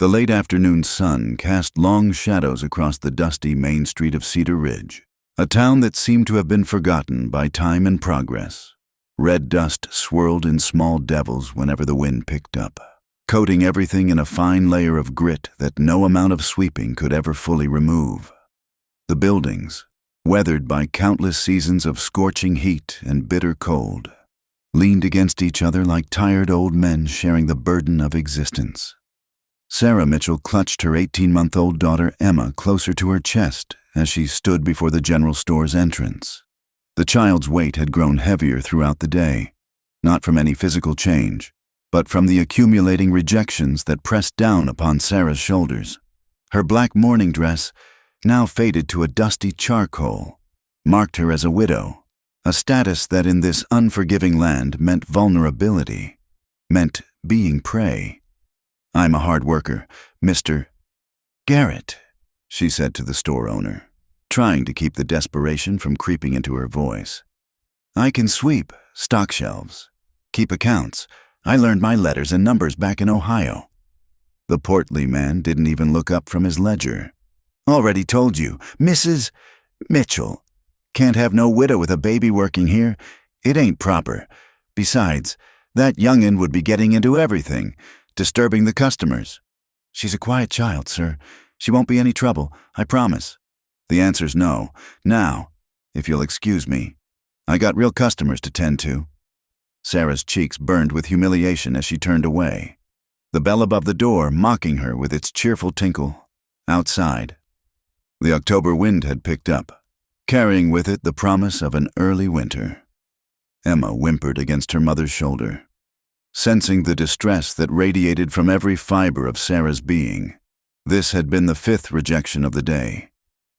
The late afternoon sun cast long shadows across the dusty main street of Cedar Ridge, a town that seemed to have been forgotten by time and progress. Red dust swirled in small devils whenever the wind picked up, coating everything in a fine layer of grit that no amount of sweeping could ever fully remove. The buildings, weathered by countless seasons of scorching heat and bitter cold, leaned against each other like tired old men sharing the burden of existence. Sarah Mitchell clutched her 18-month-old daughter Emma closer to her chest as she stood before the general store's entrance. The child's weight had grown heavier throughout the day, not from any physical change, but from the accumulating rejections that pressed down upon Sarah's shoulders. Her black mourning dress, now faded to a dusty charcoal, marked her as a widow, a status that in this unforgiving land meant vulnerability, meant being prey. "I'm a hard worker, Mr. Garrett," she said to the store owner, trying to keep the desperation from creeping into her voice. "I can sweep, stock shelves, keep accounts. I learned my letters and numbers back in Ohio." The portly man didn't even look up from his ledger. "Already told you, Mrs. Mitchell. Can't have no widow with a baby working here. It ain't proper. Besides, that young'un would be getting into everything, disturbing the customers." "She's a quiet child, sir. She won't be any trouble, I promise." "The answer's no. Now, if you'll excuse me, I got real customers to tend to." Sarah's cheeks burned with humiliation as she turned away, the bell above the door mocking her with its cheerful tinkle. Outside, the October wind had picked up, carrying with it the promise of an early winter. Emma whimpered against her mother's shoulder, sensing the distress that radiated from every fiber of Sarah's being. This had been the 5th rejection of the day.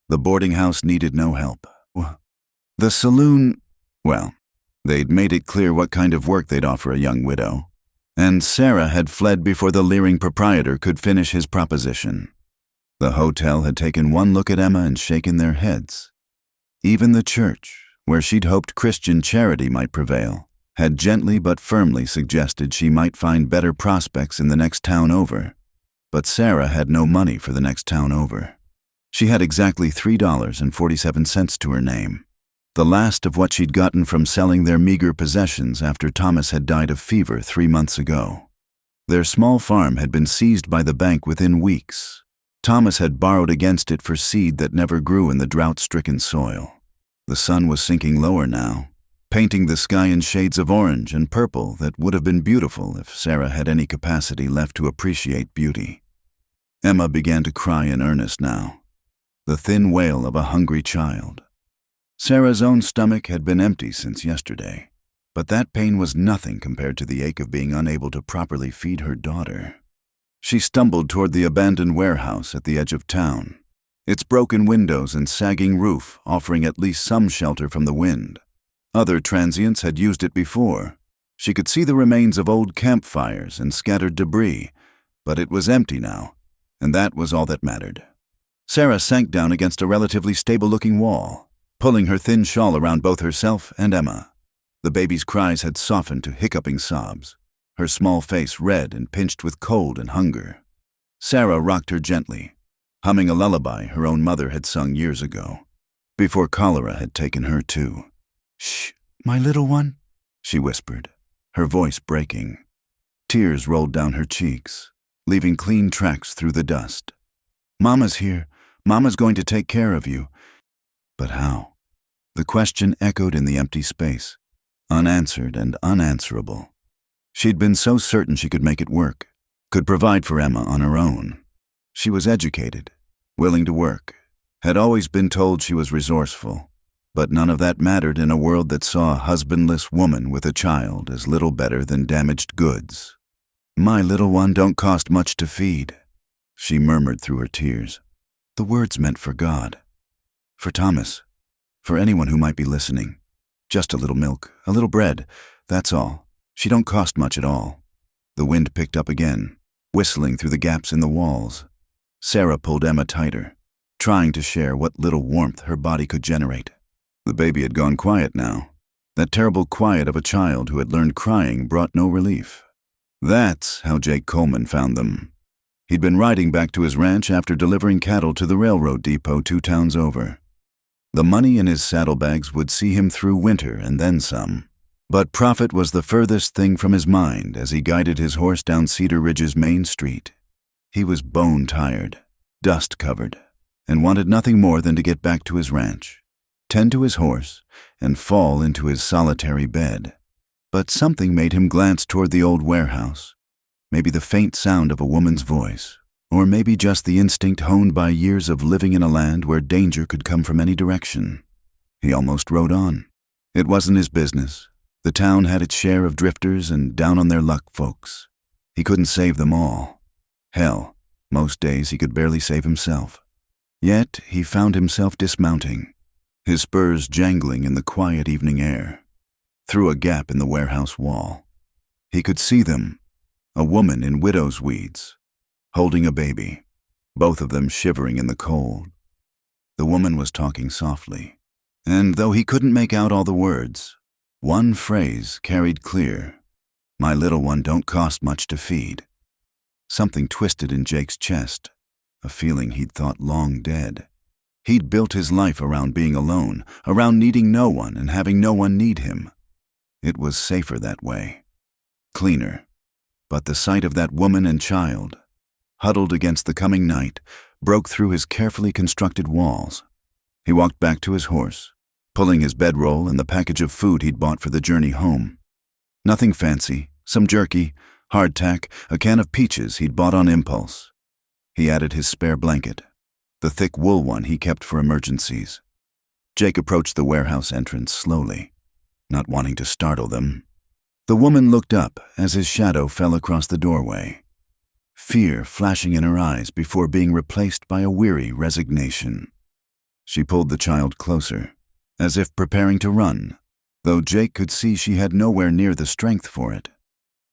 The boarding house needed no help. The saloon, well, they'd made it clear what kind of work they'd offer a young widow, and Sarah had fled before the leering proprietor could finish his proposition. The hotel had taken one look at Emma and shaken their heads. Even the church, where she'd hoped Christian charity might prevail, had gently but firmly suggested she might find better prospects in the next town over. But Sarah had no money for the next town over. She had exactly $3.47 to her name, the last of what she'd gotten from selling their meager possessions after Thomas had died of fever 3 months ago. Their small farm had been seized by the bank within weeks. Thomas had borrowed against it for seed that never grew in the drought-stricken soil. The sun was sinking lower now, painting the sky in shades of orange and purple that would have been beautiful if Sarah had any capacity left to appreciate beauty. Emma began to cry in earnest now, the thin wail of a hungry child. Sarah's own stomach had been empty since yesterday, but that pain was nothing compared to the ache of being unable to properly feed her daughter. She stumbled toward the abandoned warehouse at the edge of town, its broken windows and sagging roof offering at least some shelter from the wind. Other transients had used it before. She could see the remains of old campfires and scattered debris, but it was empty now, and that was all that mattered. Sarah sank down against a relatively stable-looking wall, pulling her thin shawl around both herself and Emma. The baby's cries had softened to hiccuping sobs, her small face red and pinched with cold and hunger. Sarah rocked her gently, humming a lullaby her own mother had sung years ago, before cholera had taken her too. "Shh, my little one," she whispered, her voice breaking. Tears rolled down her cheeks, leaving clean tracks through the dust. "Mama's here. Mama's going to take care of you." But how? The question echoed in the empty space, unanswered and unanswerable. She'd been so certain she could make it work, could provide for Emma on her own. She was educated, willing to work, had always been told she was resourceful. But none of that mattered in a world that saw a husbandless woman with a child as little better than damaged goods. "My little one don't cost much to feed," she murmured through her tears. The words meant for God, for Thomas, for anyone who might be listening. Just a little milk, a little bread, that's all. She don't cost much at all. The wind picked up again, whistling through the gaps in the walls. Sarah pulled Emma tighter, trying to share what little warmth her body could generate. The baby had gone quiet now. That terrible quiet of a child who had learned crying brought no relief. That's how Jake Coleman found them. He'd been riding back to his ranch after delivering cattle to the railroad depot 2 towns over. The money in his saddlebags would see him through winter and then some. But profit was the furthest thing from his mind as he guided his horse down Cedar Ridge's main street. He was bone-tired, dust-covered, and wanted nothing more than to get back to his ranch, tend to his horse, and fall into his solitary bed. But something made him glance toward the old warehouse. Maybe the faint sound of a woman's voice, or maybe just the instinct honed by years of living in a land where danger could come from any direction. He almost rode on. It wasn't his business. The town had its share of drifters and down-on-their-luck folks. He couldn't save them all. Hell, most days he could barely save himself. Yet he found himself dismounting, his spurs jangling in the quiet evening air. Through a gap in the warehouse wall, he could see them, a woman in widow's weeds, holding a baby, both of them shivering in the cold. The woman was talking softly, and though he couldn't make out all the words, one phrase carried clear: "My little one don't cost much to feed." Something twisted in Jake's chest, a feeling he'd thought long dead. He'd built his life around being alone, around needing no one and having no one need him. It was safer that way, cleaner. But the sight of that woman and child, huddled against the coming night, broke through his carefully constructed walls. He walked back to his horse, pulling his bedroll and the package of food he'd bought for the journey home. Nothing fancy, some jerky, hardtack, a can of peaches he'd bought on impulse. He added his spare blanket, the thick wool one he kept for emergencies. Jake approached the warehouse entrance slowly, not wanting to startle them. The woman looked up as his shadow fell across the doorway, fear flashing in her eyes before being replaced by a weary resignation. She pulled the child closer, as if preparing to run, though Jake could see she had nowhere near the strength for it.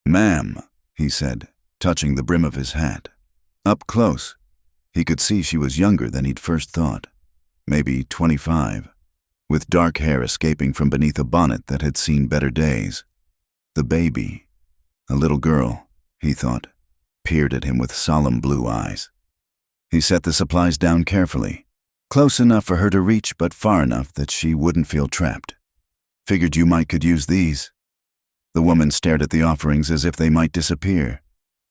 "Ma'am," he said, touching the brim of his hat. Up close, he could see she was younger than he'd first thought, maybe 25, with dark hair escaping from beneath a bonnet that had seen better days. The baby, a little girl, he thought, peered at him with solemn blue eyes. He set the supplies down carefully, close enough for her to reach but far enough that she wouldn't feel trapped. "Figured you might could use these." The woman stared at the offerings as if they might disappear.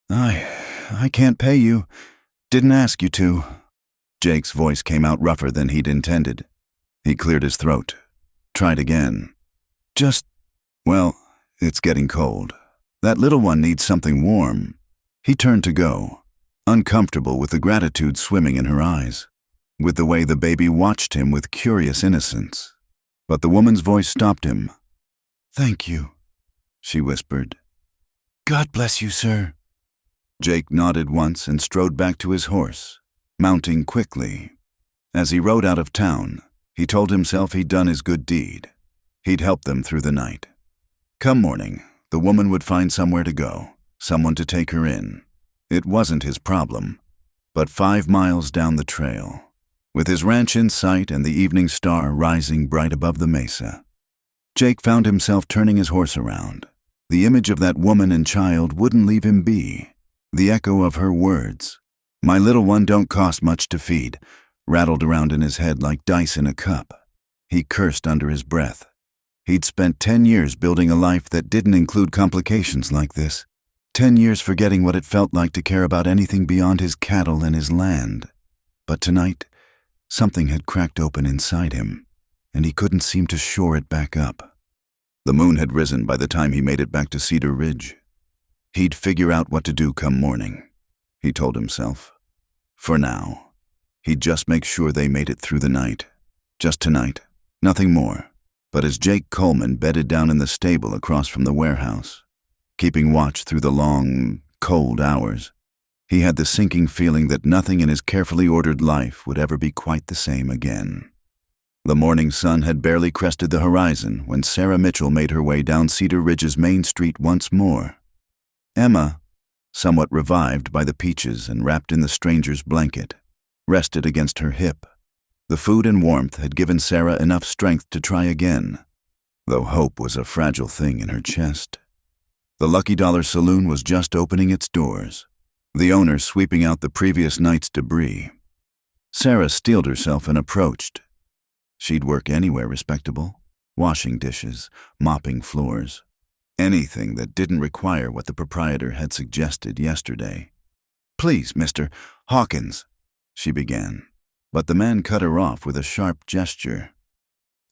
I can't pay you. Didn't ask you to." Jake's voice came out rougher than he'd intended. He cleared his throat, tried again. Well, it's getting cold. That little one needs something warm." He turned to go, uncomfortable with the gratitude swimming in her eyes, with the way the baby watched him with curious innocence. But the woman's voice stopped him. "Thank you," she whispered. "God bless you, sir." Jake nodded once and strode back to his horse, mounting quickly. As he rode out of town, he told himself he'd done his good deed. He'd help them through the night. Come morning, the woman would find somewhere to go, someone to take her in. It wasn't his problem. But 5 miles down the trail, with his ranch in sight and the evening star rising bright above the mesa, Jake found himself turning his horse around. The image of that woman and child wouldn't leave him be. The echo of her words, "My little one don't cost much to feed," rattled around in his head like dice in a cup. He cursed under his breath. He'd spent 10 years building a life that didn't include complications like this. 10 years forgetting what it felt like to care about anything beyond his cattle and his land. But tonight, something had cracked open inside him, and he couldn't seem to shore it back up. The moon had risen by the time he made it back to Cedar Ridge. He'd figure out what to do come morning, he told himself. For now, he'd just make sure they made it through the night. Just tonight, nothing more. But as Jake Coleman bedded down in the stable across from the warehouse, keeping watch through the long, cold hours, he had the sinking feeling that nothing in his carefully ordered life would ever be quite the same again. The morning sun had barely crested the horizon when Sarah Mitchell made her way down Cedar Ridge's main street once more. Emma, somewhat revived by the peaches and wrapped in the stranger's blanket, rested against her hip. The food and warmth had given Sarah enough strength to try again, though hope was a fragile thing in her chest. The Lucky Dollar Saloon was just opening its doors. the owner sweeping out the previous night's debris. Sarah steeled herself and approached. She'd work anywhere respectable, washing dishes, mopping floors, anything that didn't require what the proprietor had suggested yesterday. "Please, Mr. Hawkins," she began, but the man cut her off with a sharp gesture.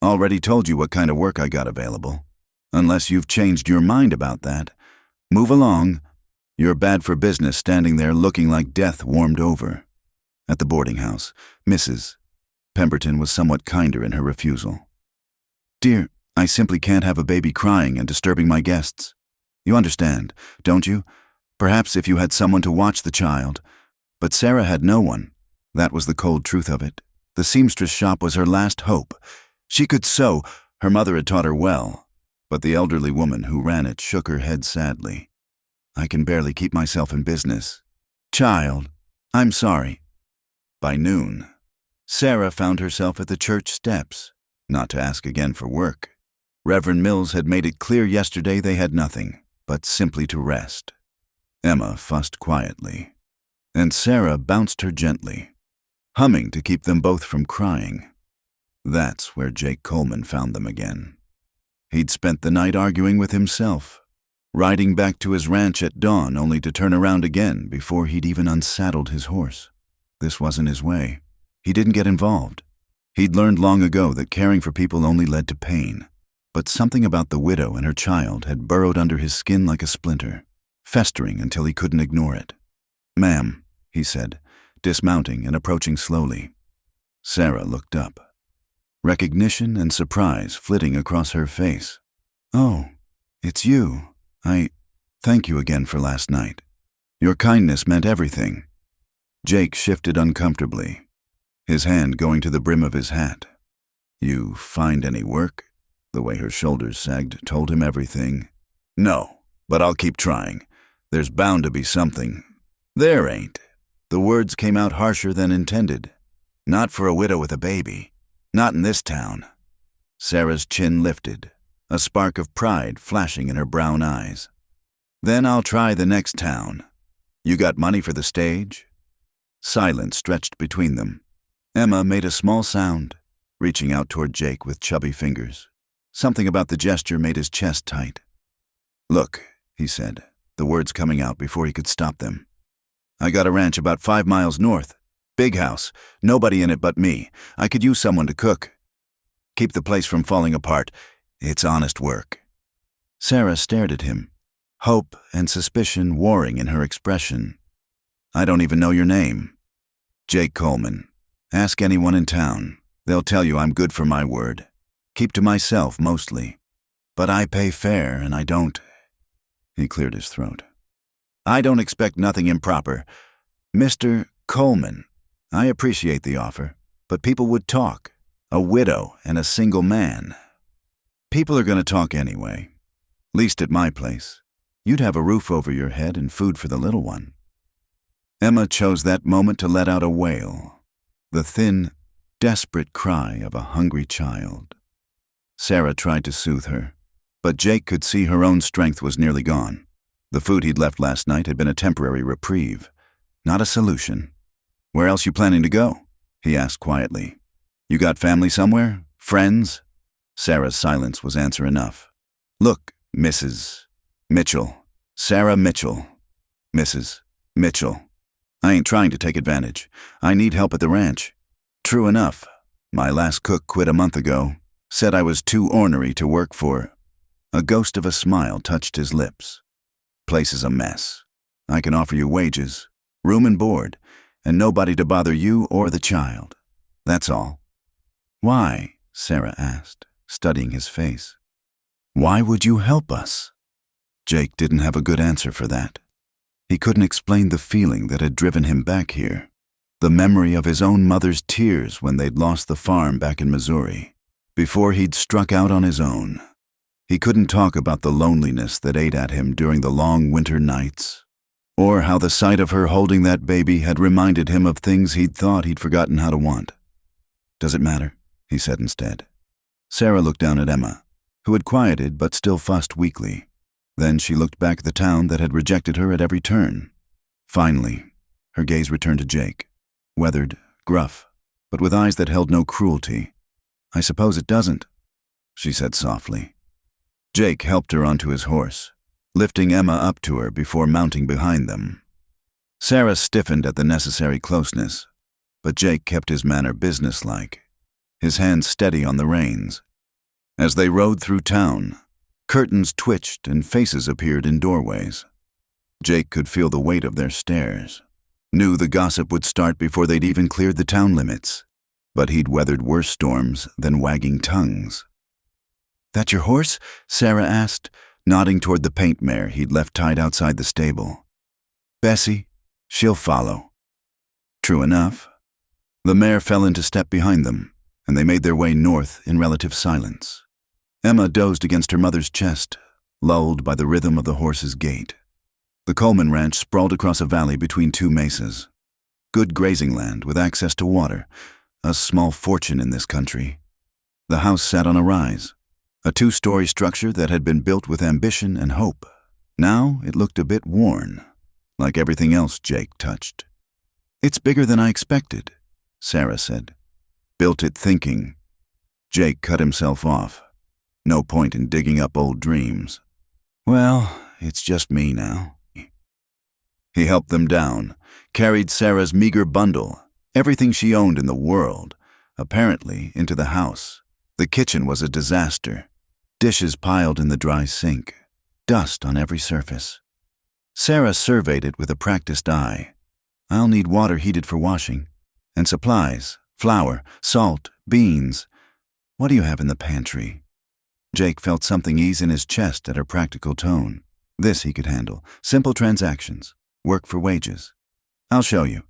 "Already told you what kind of work I got available. Unless you've changed your mind about that, move along. You're bad for business standing there looking like death warmed over." At the boarding house, Mrs. Pemberton was somewhat kinder in her refusal. "Dear, I simply can't have a baby crying and disturbing my guests. You understand, don't you? Perhaps if you had someone to watch the child." But Sarah had no one. That was the cold truth of it. The seamstress shop was her last hope. She could sew, her mother had taught her well, but the elderly woman who ran it shook her head sadly. "I can barely keep myself in business. Child, I'm sorry." By noon, Sarah found herself at the church steps, not to ask again for work. Reverend Mills had made it clear yesterday they had nothing, but simply to rest. Emma fussed quietly, and Sarah bounced her gently, humming to keep them both from crying. That's where Jake Coleman found them again. He'd spent the night arguing with himself, riding back to his ranch at dawn only to turn around again before he'd even unsaddled his horse. This wasn't his way. He didn't get involved. He'd learned long ago that caring for people only led to pain. But something about the widow and her child had burrowed under his skin like a splinter, festering until he couldn't ignore it. "Ma'am," he said, dismounting and approaching slowly. Sarah looked up, recognition and surprise flitting across her face. "Oh, it's you. Thank you again for last night. Your kindness meant everything." Jake shifted uncomfortably, his hand going to the brim of his hat. "You find any work?" The way her shoulders sagged told him everything. "No, but I'll keep trying. There's bound to be something." "There ain't." The words came out harsher than intended. "Not for a widow with a baby. Not in this town." Sarah's chin lifted, a spark of pride flashing in her brown eyes. "Then I'll try the next town. You got money for the stage?" Silence stretched between them. Emma made a small sound, reaching out toward Jake with chubby fingers. Something about the gesture made his chest tight. "Look," he said, the words coming out before he could stop them. "I got a ranch about 5 miles north. Big house, nobody in it but me. I could use someone to cook. Keep the place from falling apart. It's honest work." Sarah stared at him, hope and suspicion warring in her expression. "I don't even know your name." "Jake Coleman. Ask anyone in town. They'll tell you I'm good for my word. Keep to myself mostly. But I pay fair and I don't—" He cleared his throat. "I don't expect nothing improper. Mr. Coleman, I appreciate the offer, but people would talk. A widow and a single man. People are going to talk anyway. Least at my place. You'd have a roof over your head and food for the little one." Emma chose that moment to let out a wail, the thin, desperate cry of a hungry child. Sarah tried to soothe her, but Jake could see her own strength was nearly gone. The food he'd left last night had been a temporary reprieve, not a solution. "Where else you planning to go?" he asked quietly. "You got family somewhere? Friends?" Sarah's silence was answer enough. "Look, Mrs. Mitchell. Sarah Mitchell. Mrs. Mitchell. I ain't trying to take advantage. I need help at the ranch. True enough, my last cook quit a month ago. Said I was too ornery to work for." A ghost of a smile touched his lips. "Place is a mess. I can offer you wages, room and board, and nobody to bother you or the child. That's all." "Why?" Sarah asked, studying his face. "Why would you help us?" Jake didn't have a good answer for that. He couldn't explain the feeling that had driven him back here, the memory of his own mother's tears when they'd lost the farm back in Missouri, before he'd struck out on his own. He couldn't talk about the loneliness that ate at him during the long winter nights, or how the sight of her holding that baby had reminded him of things he'd thought he'd forgotten how to want. "Does it matter?" he said instead. Sarah looked down at Emma, who had quieted but still fussed weakly. Then she looked back at the town that had rejected her at every turn. Finally, her gaze returned to Jake, weathered, gruff, but with eyes that held no cruelty. "I suppose it doesn't," she said softly. Jake helped her onto his horse, lifting Emma up to her before mounting behind them. Sarah stiffened at the necessary closeness, but Jake kept his manner businesslike, his hands steady on the reins. As they rode through town, curtains twitched and faces appeared in doorways. Jake could feel the weight of their stares, knew the gossip would start before they'd even cleared the town limits, but he'd weathered worse storms than wagging tongues. "That your horse?" Sarah asked, nodding toward the paint mare he'd left tied outside the stable. "Bessie, she'll follow." True enough. The mare fell into step behind them, and they made their way north in relative silence. Emma dozed against her mother's chest, lulled by the rhythm of the horse's gait. The Coleman ranch sprawled across a valley between two mesas. Good grazing land with access to water, a small fortune in this country. The house sat on a rise, a two-story structure that had been built with ambition and hope. Now it looked a bit worn, like everything else Jake touched. "It's bigger than I expected," Sarah said. "Built it thinking." Jake cut himself off. No point in digging up old dreams. "Well, it's just me now." He helped them down, carried Sarah's meager bundle, everything she owned in the world, apparently into the house. The kitchen was a disaster. Dishes piled in the dry sink, dust on every surface. Sarah surveyed it with a practiced eye. "I'll need water heated for washing. And supplies, flour, salt, beans. What do you have in the pantry?" Jake felt something ease in his chest at her practical tone. This he could handle. Simple transactions. Work for wages. "I'll show you.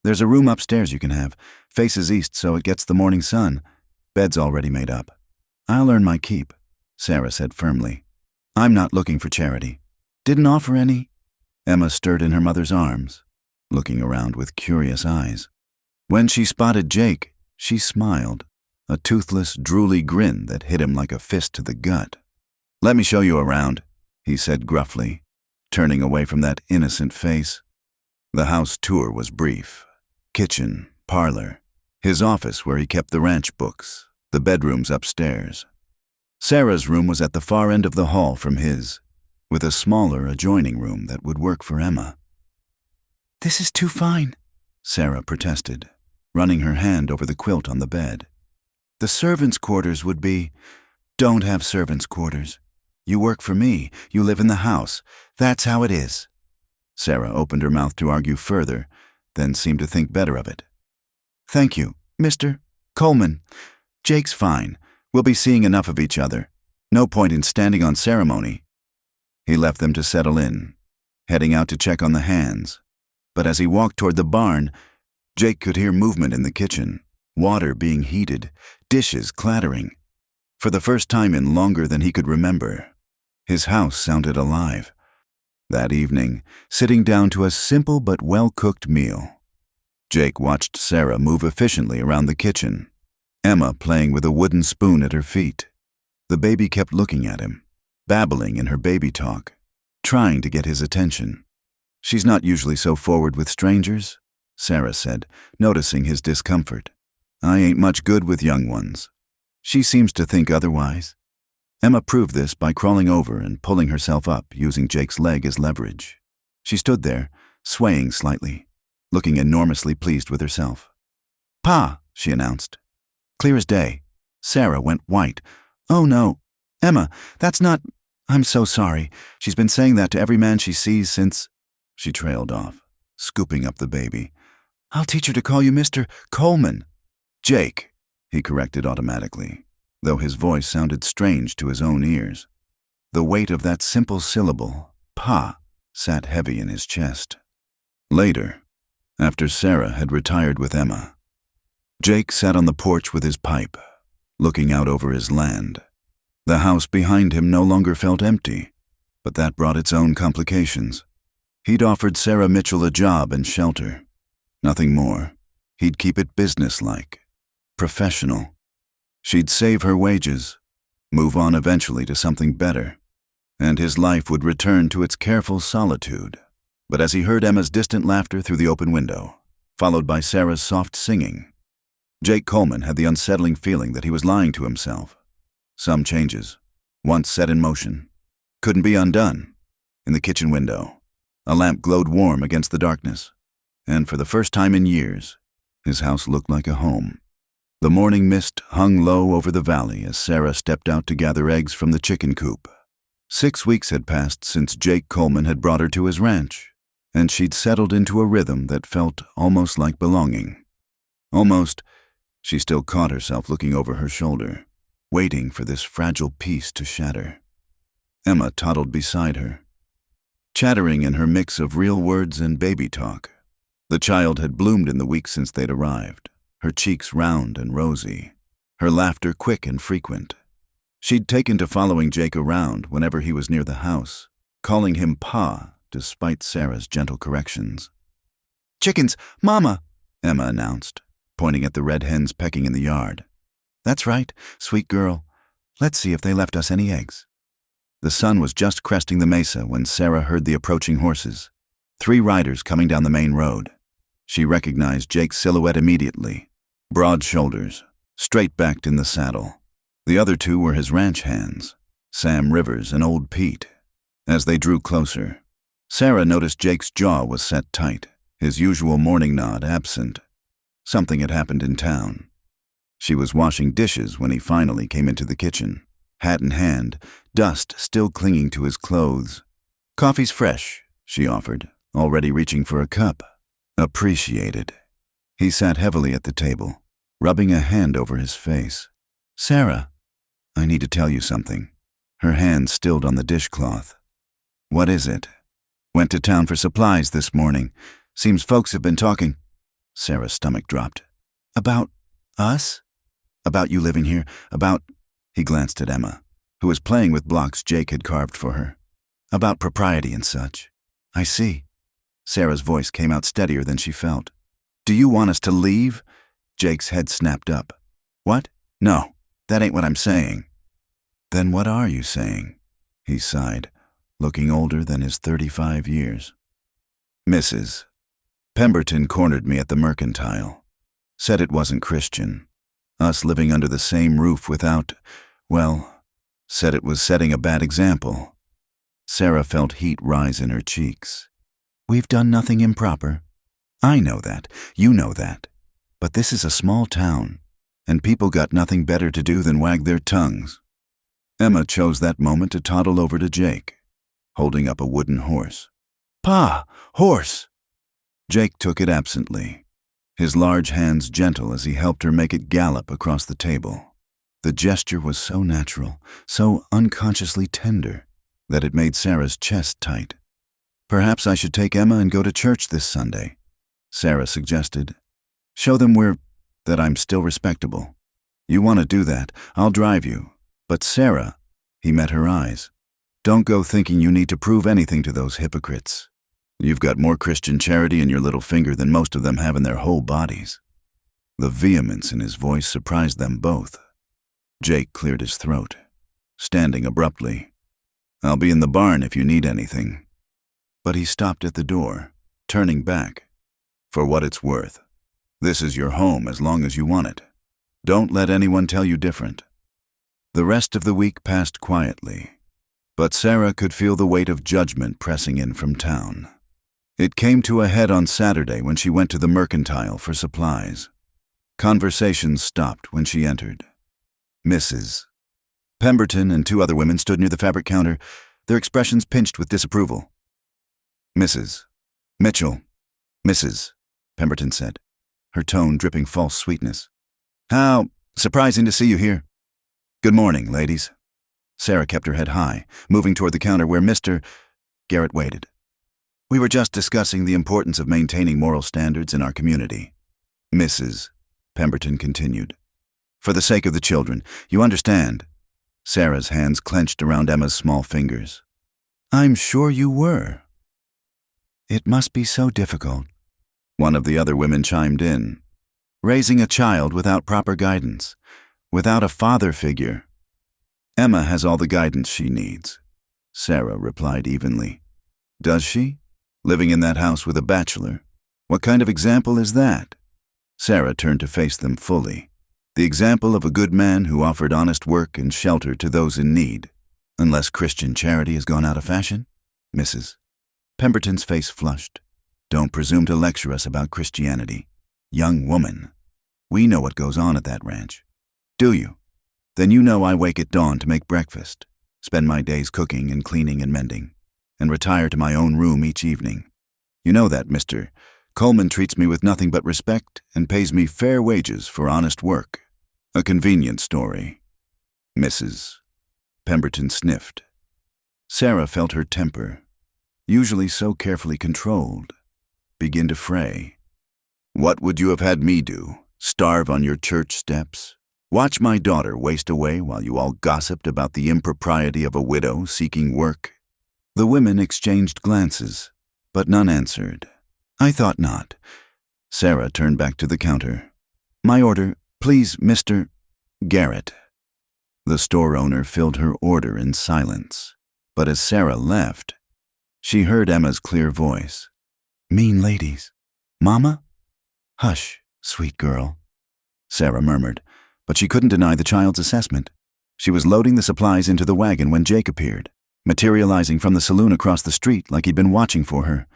There's a room upstairs you can have. Faces east so it gets the morning sun. Bed's already made up." "I'll earn my keep," Sarah said firmly. "I'm not looking for charity." "Didn't offer any?" Emma stirred in her mother's arms, looking around with curious eyes. When she spotted Jake, she smiled, a toothless, drooly grin that hit him like a fist to the gut. "Let me show you around," he said gruffly, turning away from that innocent face. The house tour was brief. Kitchen, parlor, his office where he kept the ranch books, the bedrooms upstairs. Sarah's room was at the far end of the hall from his, with a smaller adjoining room that would work for Emma. "This is too fine," Sarah protested, running her hand over the quilt on the bed. "The servants' quarters would be—" "Don't have servants' quarters. You work for me, you live in the house. That's how it is." Sarah opened her mouth to argue further, then seemed to think better of it. "Thank you, Mr. Coleman. Jake's fine. We'll be seeing enough of each other. No point in standing on ceremony." He left them to settle in, heading out to check on the hands. But as he walked toward the barn, Jake could hear movement in the kitchen, water being heated, dishes clattering. For the first time in longer than he could remember, his house sounded alive. That evening, sitting down to a simple but well-cooked meal, Jake watched Sarah move efficiently around the kitchen, Emma playing with a wooden spoon at her feet. The baby kept looking at him, babbling in her baby talk, trying to get his attention. "She's not usually so forward with strangers," Sarah said, noticing his discomfort. "I ain't much good with young ones. She seems to think otherwise." Emma proved this by crawling over and pulling herself up, using Jake's leg as leverage. She stood there, swaying slightly, looking enormously pleased with herself. "Pa," she announced. Clear as day. Sarah went white. "Oh no, Emma, that's not— I'm so sorry. She's been saying that to every man she sees since—" She trailed off, scooping up the baby. "I'll teach her to call you Mr. Coleman." "Jake," he corrected automatically, though his voice sounded strange to his own ears. The weight of that simple syllable, "pa," sat heavy in his chest. Later, after Sarah had retired with Emma, Jake sat on the porch with his pipe, looking out over his land. The house behind him no longer felt empty, but that brought its own complications. He'd offered Sarah Mitchell a job and shelter. Nothing more. He'd keep it businesslike, professional. She'd save her wages, move on eventually to something better, and his life would return to its careful solitude. But as he heard Emma's distant laughter through the open window, followed by Sarah's soft singing, Jake Coleman had the unsettling feeling that he was lying to himself. Some changes, once set in motion, couldn't be undone. In the kitchen window, a lamp glowed warm against the darkness, and for the first time in years, his house looked like a home. The morning mist hung low over the valley as Sarah stepped out to gather eggs from the chicken coop. 6 weeks had passed since Jake Coleman had brought her to his ranch, and she'd settled into a rhythm that felt almost like belonging. Almost, she still caught herself looking over her shoulder, waiting for this fragile piece to shatter. Emma toddled beside her, chattering in her mix of real words and baby talk. The child had bloomed in the weeks since they'd arrived, her cheeks round and rosy, her laughter quick and frequent. She'd taken to following Jake around whenever he was near the house, calling him Pa despite Sarah's gentle corrections. "Chickens, Mama," Emma announced, pointing at the red hens pecking in the yard. "That's right, sweet girl. Let's see if they left us any eggs." The sun was just cresting the mesa when Sarah heard the approaching horses, 3 riders coming down the main road. She recognized Jake's silhouette immediately, broad shoulders, straight-backed in the saddle. The other 2 were his ranch hands, Sam Rivers and Old Pete. As they drew closer, Sarah noticed Jake's jaw was set tight, his usual morning nod absent. Something had happened in town. She was washing dishes when he finally came into the kitchen, hat in hand, dust still clinging to his clothes. "Coffee's fresh," she offered, already reaching for a cup. "Appreciated." He sat heavily at the table, rubbing a hand over his face. "Sarah, I need to tell you something." Her hand stilled on the dishcloth. "What is it?" "Went to town for supplies this morning. Seems folks have been talking." Sarah's stomach dropped. "About us? About you living here? About—" He glanced at Emma, who was playing with blocks Jake had carved for her. "About propriety and such." "I see." Sarah's voice came out steadier than she felt. "Do you want us to leave?" Jake's head snapped up. "What? No, that ain't what I'm saying." "Then what are you saying?" He sighed, looking older than his 35 years. "Mrs. Pemberton cornered me at the Mercantile. Said it wasn't Christian. Us living under the same roof without, well, said it was setting a bad example." Sarah felt heat rise in her cheeks. "We've done nothing improper. I know that. You know that. But this is a small town, and people got nothing better to do than wag their tongues." Emma chose that moment to toddle over to Jake, holding up a wooden horse. "Pa, horse!" Jake took it absently, his large hands gentle as he helped her make it gallop across the table. The gesture was so natural, so unconsciously tender, that it made Sarah's chest tight. "Perhaps I should take Emma and go to church this Sunday," Sarah suggested. "Show them that I'm still respectable. You want to do that, I'll drive you. But Sarah," he met her eyes, "don't go thinking you need to prove anything to those hypocrites. You've got more Christian charity in your little finger than most of them have in their whole bodies." The vehemence in his voice surprised them both. Jake cleared his throat, standing abruptly. "I'll be in the barn if you need anything." But he stopped at the door, turning back. "For what it's worth, this is your home as long as you want it. Don't let anyone tell you different." The rest of the week passed quietly, but Sarah could feel the weight of judgment pressing in from town. It came to a head on Saturday when she went to the Mercantile for supplies. Conversations stopped when she entered. Mrs. Pemberton and 2 other women stood near the fabric counter, their expressions pinched with disapproval. "Mrs. Mitchell." "Mrs." Pemberton said, her tone dripping false sweetness. "How surprising to see you here." "Good morning, ladies." Sarah kept her head high, moving toward the counter where Mr. Garrett waited. "We were just discussing the importance of maintaining moral standards in our community," Mrs. Pemberton continued. "For the sake of the children, you understand." Sarah's hands clenched around Emma's small fingers. "I'm sure you were." "It must be so difficult," one of the other women chimed in. "Raising a child without proper guidance, without a father figure." "Emma has all the guidance she needs," Sarah replied evenly. "Does she?" Living in that house with a bachelor. What kind of example is that? Sarah turned to face them fully. The example of a good man who offered honest work and shelter to those in need. Unless Christian charity has gone out of fashion, Mrs. Pemberton's face flushed. Don't presume to lecture us about Christianity. Young woman, we know what goes on at that ranch. Do you? Then you know I wake at dawn to make breakfast, spend my days cooking and cleaning and mending, and retire to my own room each evening. You know that, Mr. Coleman treats me with nothing but respect and pays me fair wages for honest work. A convenient story. Mrs. Pemberton sniffed. Sarah felt her temper, usually so carefully controlled, begin to fray. What would you have had me do? Starve on your church steps? Watch my daughter waste away while you all gossiped about the impropriety of a widow seeking work? The women exchanged glances, but none answered. I thought not. Sarah turned back to the counter. My order, please, Mr. Garrett. The store owner filled her order in silence, but as Sarah left, she heard Emma's clear voice. Mean ladies. Mama? Hush, sweet girl, Sarah murmured, but she couldn't deny the child's assessment. She was loading the supplies into the wagon when Jake appeared, materializing from the saloon across the street like he'd been watching for her.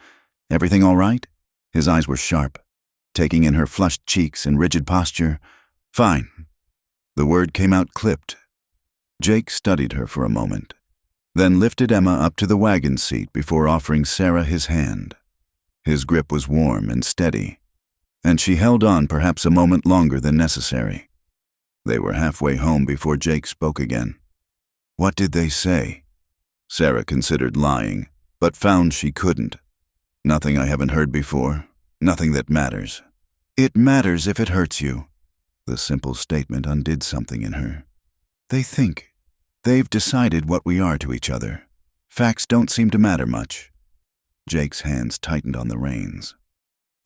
Everything all right? His eyes were sharp, taking in her flushed cheeks and rigid posture. Fine. The word came out clipped. Jake studied her for a moment, then lifted Emma up to the wagon seat before offering Sarah his hand. His grip was warm and steady, and she held on perhaps a moment longer than necessary. They were halfway home before Jake spoke again. What did they say? Sarah considered lying, but found she couldn't. Nothing I haven't heard before, nothing that matters. It matters if it hurts you. The simple statement undid something in her. They think. They've decided what we are to each other. Facts don't seem to matter much. Jake's hands tightened on the reins.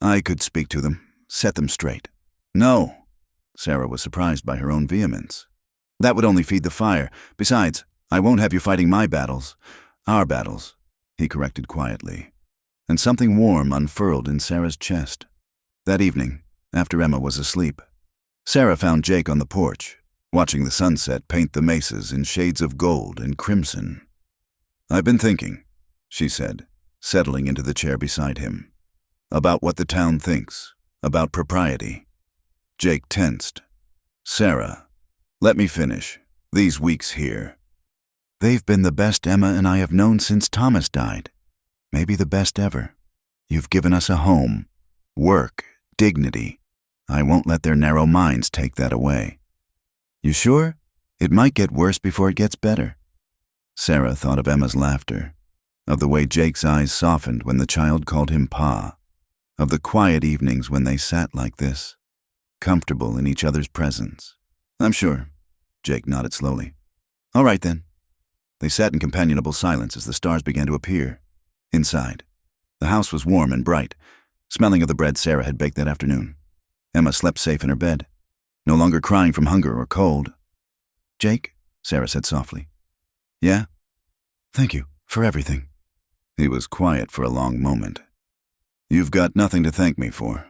I could speak to them, set them straight. No. Sarah was surprised by her own vehemence. That would only feed the fire. Besides, I won't have you fighting my battles. Our battles, he corrected quietly. And something warm unfurled in Sarah's chest. That evening, after Emma was asleep, Sarah found Jake on the porch, watching the sunset paint the mesas in shades of gold and crimson. I've been thinking, she said, settling into the chair beside him, about what the town thinks, about propriety. Jake tensed. Sarah, let me finish. These weeks here. They've been the best Emma and I have known since Thomas died. Maybe the best ever. You've given us a home, work, dignity. I won't let their narrow minds take that away. You sure? It might get worse before it gets better. Sarah thought of Emma's laughter, of the way Jake's eyes softened when the child called him Pa, of the quiet evenings when they sat like this, comfortable in each other's presence. I'm sure, Jake nodded slowly. All right then. They sat in companionable silence as the stars began to appear. Inside, the house was warm and bright, smelling of the bread Sarah had baked that afternoon. Emma slept safe in her bed, no longer crying from hunger or cold. Jake, Sarah said softly. Yeah? Thank you for everything. He was quiet for a long moment. You've got nothing to thank me for.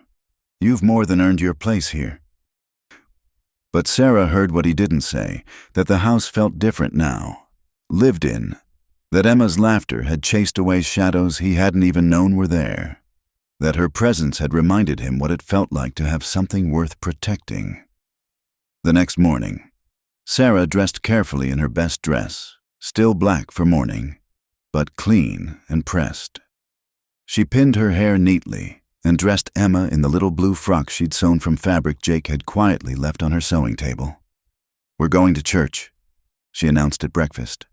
You've more than earned your place here. But Sarah heard what he didn't say, that the house felt different now, lived in, that Emma's laughter had chased away shadows he hadn't even known were there, that her presence had reminded him what it felt like to have something worth protecting. The next morning, Sarah dressed carefully in her best dress, still black for morning, but clean and pressed. She pinned her hair neatly and dressed Emma in the little blue frock she'd sewn from fabric Jake had quietly left on her sewing table. We're going to church, she announced at breakfast.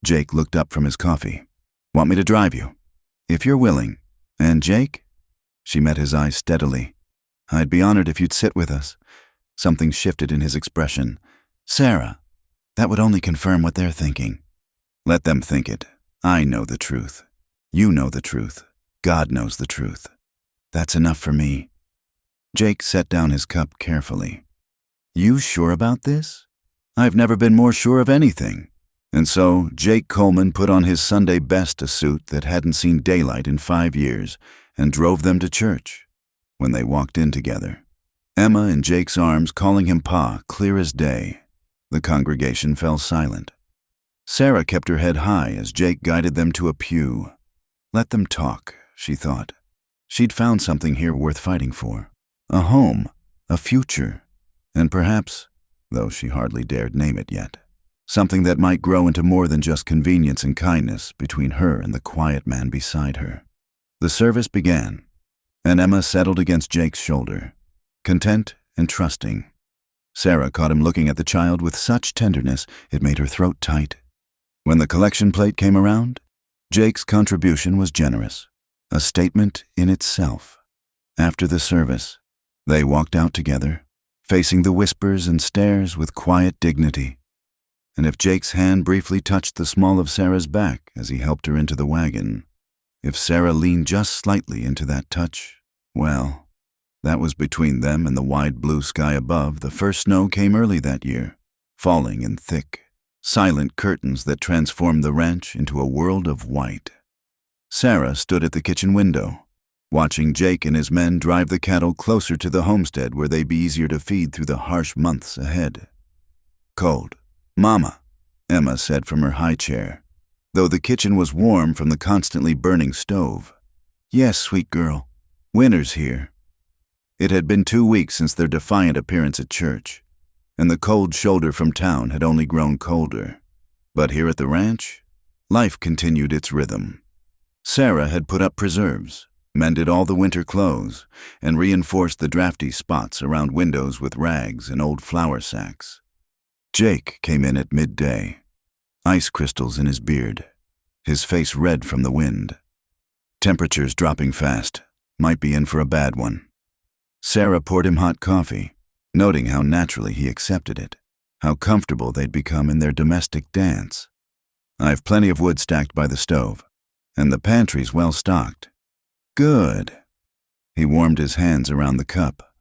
Jake looked up from his coffee. Want me to drive you? If you're willing. And Jake? She met his eyes steadily. I'd be honored if you'd sit with us. Something shifted in his expression. Sarah, that would only confirm what they're thinking. Let them think it. I know the truth. You know the truth. God knows the truth. That's enough for me. Jake set down his cup carefully. You sure about this? I've never been more sure of anything. And so Jake Coleman put on his Sunday best, a suit that hadn't seen daylight in 5 years, and drove them to church. When they walked in together, Emma in Jake's arms calling him Pa, clear as day, the congregation fell silent. Sarah kept her head high as Jake guided them to a pew. Let them talk, she thought. She'd found something here worth fighting for. A home, a future, and perhaps, though she hardly dared name it yet, something that might grow into more than just convenience and kindness between her and the quiet man beside her. The service began, and Emma settled against Jake's shoulder, content and trusting. Sarah caught him looking at the child with such tenderness it made her throat tight. When the collection plate came around, Jake's contribution was generous, a statement in itself. After the service, they walked out together, facing the whispers and stares with quiet dignity. And if Jake's hand briefly touched the small of Sarah's back as he helped her into the wagon, if Sarah leaned just slightly into that touch, well, that was between them and the wide blue sky above. The first snow came early that year, falling in thick, silent curtains that transformed the ranch into a world of white. Sarah stood at the kitchen window, watching Jake and his men drive the cattle closer to the homestead where they'd be easier to feed through the harsh months ahead. Cold. Mama, Emma said from her high chair, though the kitchen was warm from the constantly burning stove. Yes, sweet girl. Winter's here. It had been 2 weeks since their defiant appearance at church, and the cold shoulder from town had only grown colder. But here at the ranch, life continued its rhythm. Sarah had put up preserves, mended all the winter clothes, and reinforced the drafty spots around windows with rags and old flour sacks. Jake came in at midday, ice crystals in his beard, his face red from the wind. Temperatures dropping fast, might be in for a bad one. Sarah poured him hot coffee, noting how naturally he accepted it, how comfortable they'd become in their domestic dance. I've plenty of wood stacked by the stove, and the pantry's well stocked. Good. He warmed his hands around the cup.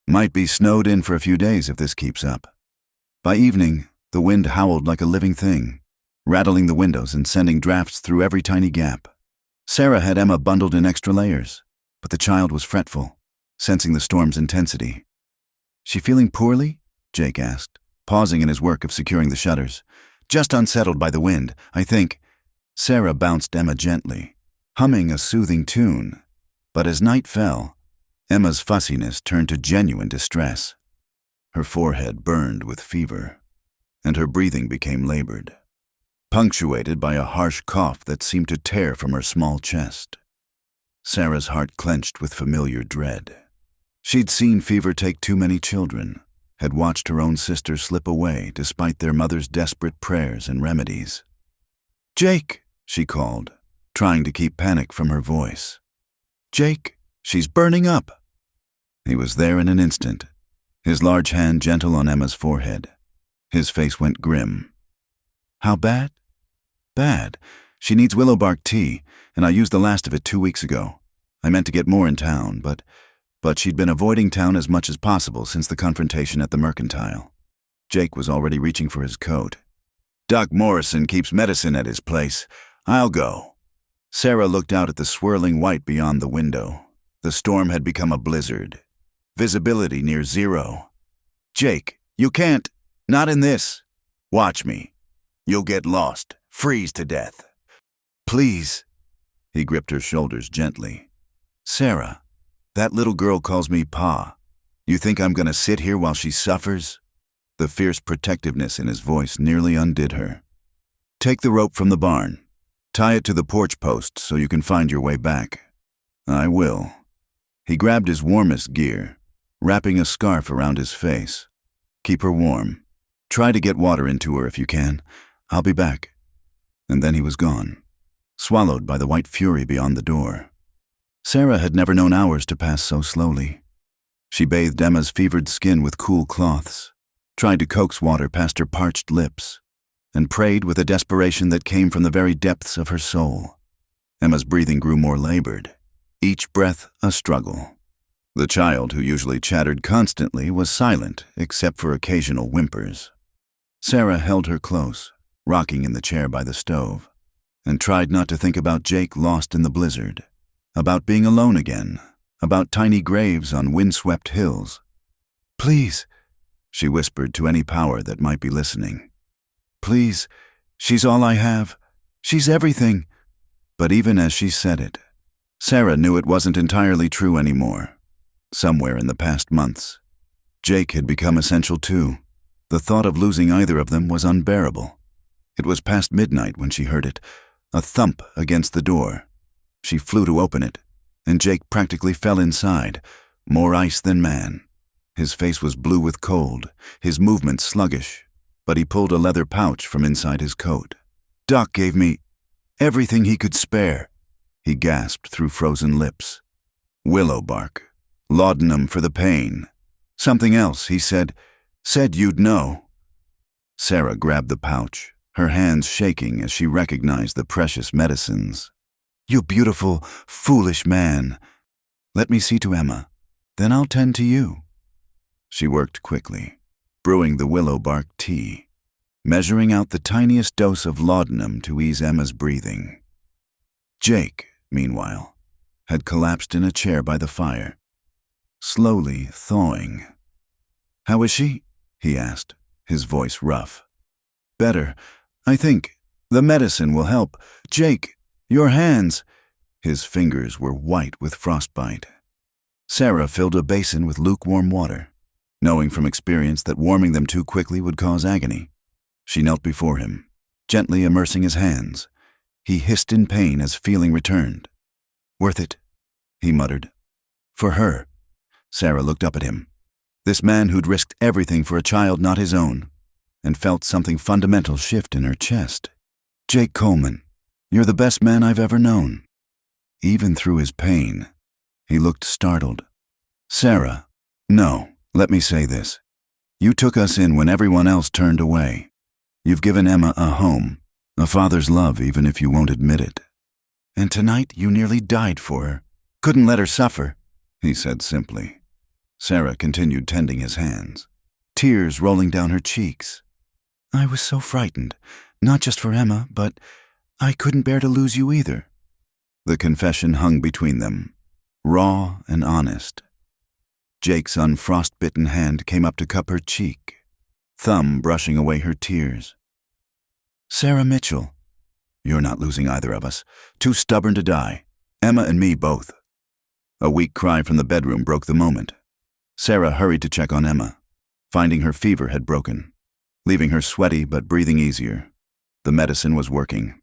Might be snowed in for a few days if this keeps up. By evening, the wind howled like a living thing, rattling the windows and sending drafts through every tiny gap. Sarah had Emma bundled in extra layers, but the child was fretful, sensing the storm's intensity. She feeling poorly? Jake asked, pausing in his work of securing the shutters. Just unsettled by the wind, I think. Sarah bounced Emma gently, humming a soothing tune. But as night fell, Emma's fussiness turned to genuine distress. Her forehead burned with fever, and her breathing became labored, punctuated by a harsh cough that seemed to tear from her small chest. Sarah's heart clenched with familiar dread. She'd seen fever take too many children, had watched her own sister slip away despite their mother's desperate prayers and remedies. Jake, she called, trying to keep panic from her voice. Jake, she's burning up. He was there in an instant, his large hand gentle on Emma's forehead. His face went grim. How bad? Bad. She needs willow bark tea, and I used the last of it 2 weeks ago. I meant to get more in town, but she'd been avoiding town as much as possible since the confrontation at the Mercantile. Jake was already reaching for his coat. Doc Morrison keeps medicine at his place. I'll go. Sarah looked out at the swirling white beyond the window. The storm had become a blizzard. Visibility near zero. Jake, you can't. Not in this. Watch me. You'll get lost. Freeze to death. Please. He gripped her shoulders gently. Sarah, that little girl calls me Pa. You think I'm gonna sit here while she suffers? The fierce protectiveness in his voice nearly undid her. Take the rope from the barn. Tie it to the porch post so you can find your way back. I will. He grabbed his warmest gear, wrapping a scarf around his face. Keep her warm. Try to get water into her if you can. I'll be back. And then he was gone, swallowed by the white fury beyond the door. Sarah had never known hours to pass so slowly. She bathed Emma's fevered skin with cool cloths, tried to coax water past her parched lips, and prayed with a desperation that came from the very depths of her soul. Emma's breathing grew more labored, each breath a struggle. The child, who usually chattered constantly, was silent except for occasional whimpers. Sarah held her close, rocking in the chair by the stove, and tried not to think about Jake lost in the blizzard, about being alone again, about tiny graves on windswept hills. "Please," she whispered to any power that might be listening. "Please, she's all I have. She's everything." But even as she said it, Sarah knew it wasn't entirely true anymore. Somewhere in the past months, Jake had become essential too. The thought of losing either of them was unbearable. It was past midnight when she heard it, a thump against the door. She flew to open it, and Jake practically fell inside, more ice than man. His face was blue with cold, his movements sluggish, but he pulled a leather pouch from inside his coat. "Doc gave me everything he could spare," he gasped through frozen lips. "Willow bark, laudanum for the pain. Something else, he said you'd know." Sarah grabbed the pouch, her hands shaking as she recognized the precious medicines. "You beautiful, foolish man. Let me see to Emma, then I'll tend to you." She worked quickly, brewing the willow bark tea, measuring out the tiniest dose of laudanum to ease Emma's breathing. Jake, meanwhile, had collapsed in a chair by the fire, slowly thawing. "How is she?" he asked, his voice rough. "Better, I think. The medicine will help. Jake, your hands." His fingers were white with frostbite. Sarah filled a basin with lukewarm water, knowing from experience that warming them too quickly would cause agony. She knelt before him, gently immersing his hands. He hissed in pain as feeling returned. "Worth it," he muttered. "For her." Sarah looked up at him. This man who'd risked everything for a child not his own, and felt something fundamental shift in her chest. "Jake Coleman, you're the best man I've ever known." Even through his pain, he looked startled. "Sarah, no, let me say this. You took us in when everyone else turned away. You've given Emma a home, a father's love even if you won't admit it. And tonight you nearly died for her. Couldn't let her suffer," he said simply. Sarah continued tending his hands, tears rolling down her cheeks. "I was so frightened, not just for Emma, but I couldn't bear to lose you either." The confession hung between them, raw and honest. Jake's unfrost-bitten hand came up to cup her cheek, thumb brushing away her tears. "Sarah Mitchell, you're not losing either of us. Too stubborn to die. Emma and me both." A weak cry from the bedroom broke the moment. Sarah hurried to check on Emma, finding her fever had broken, leaving her sweaty but breathing easier. The medicine was working.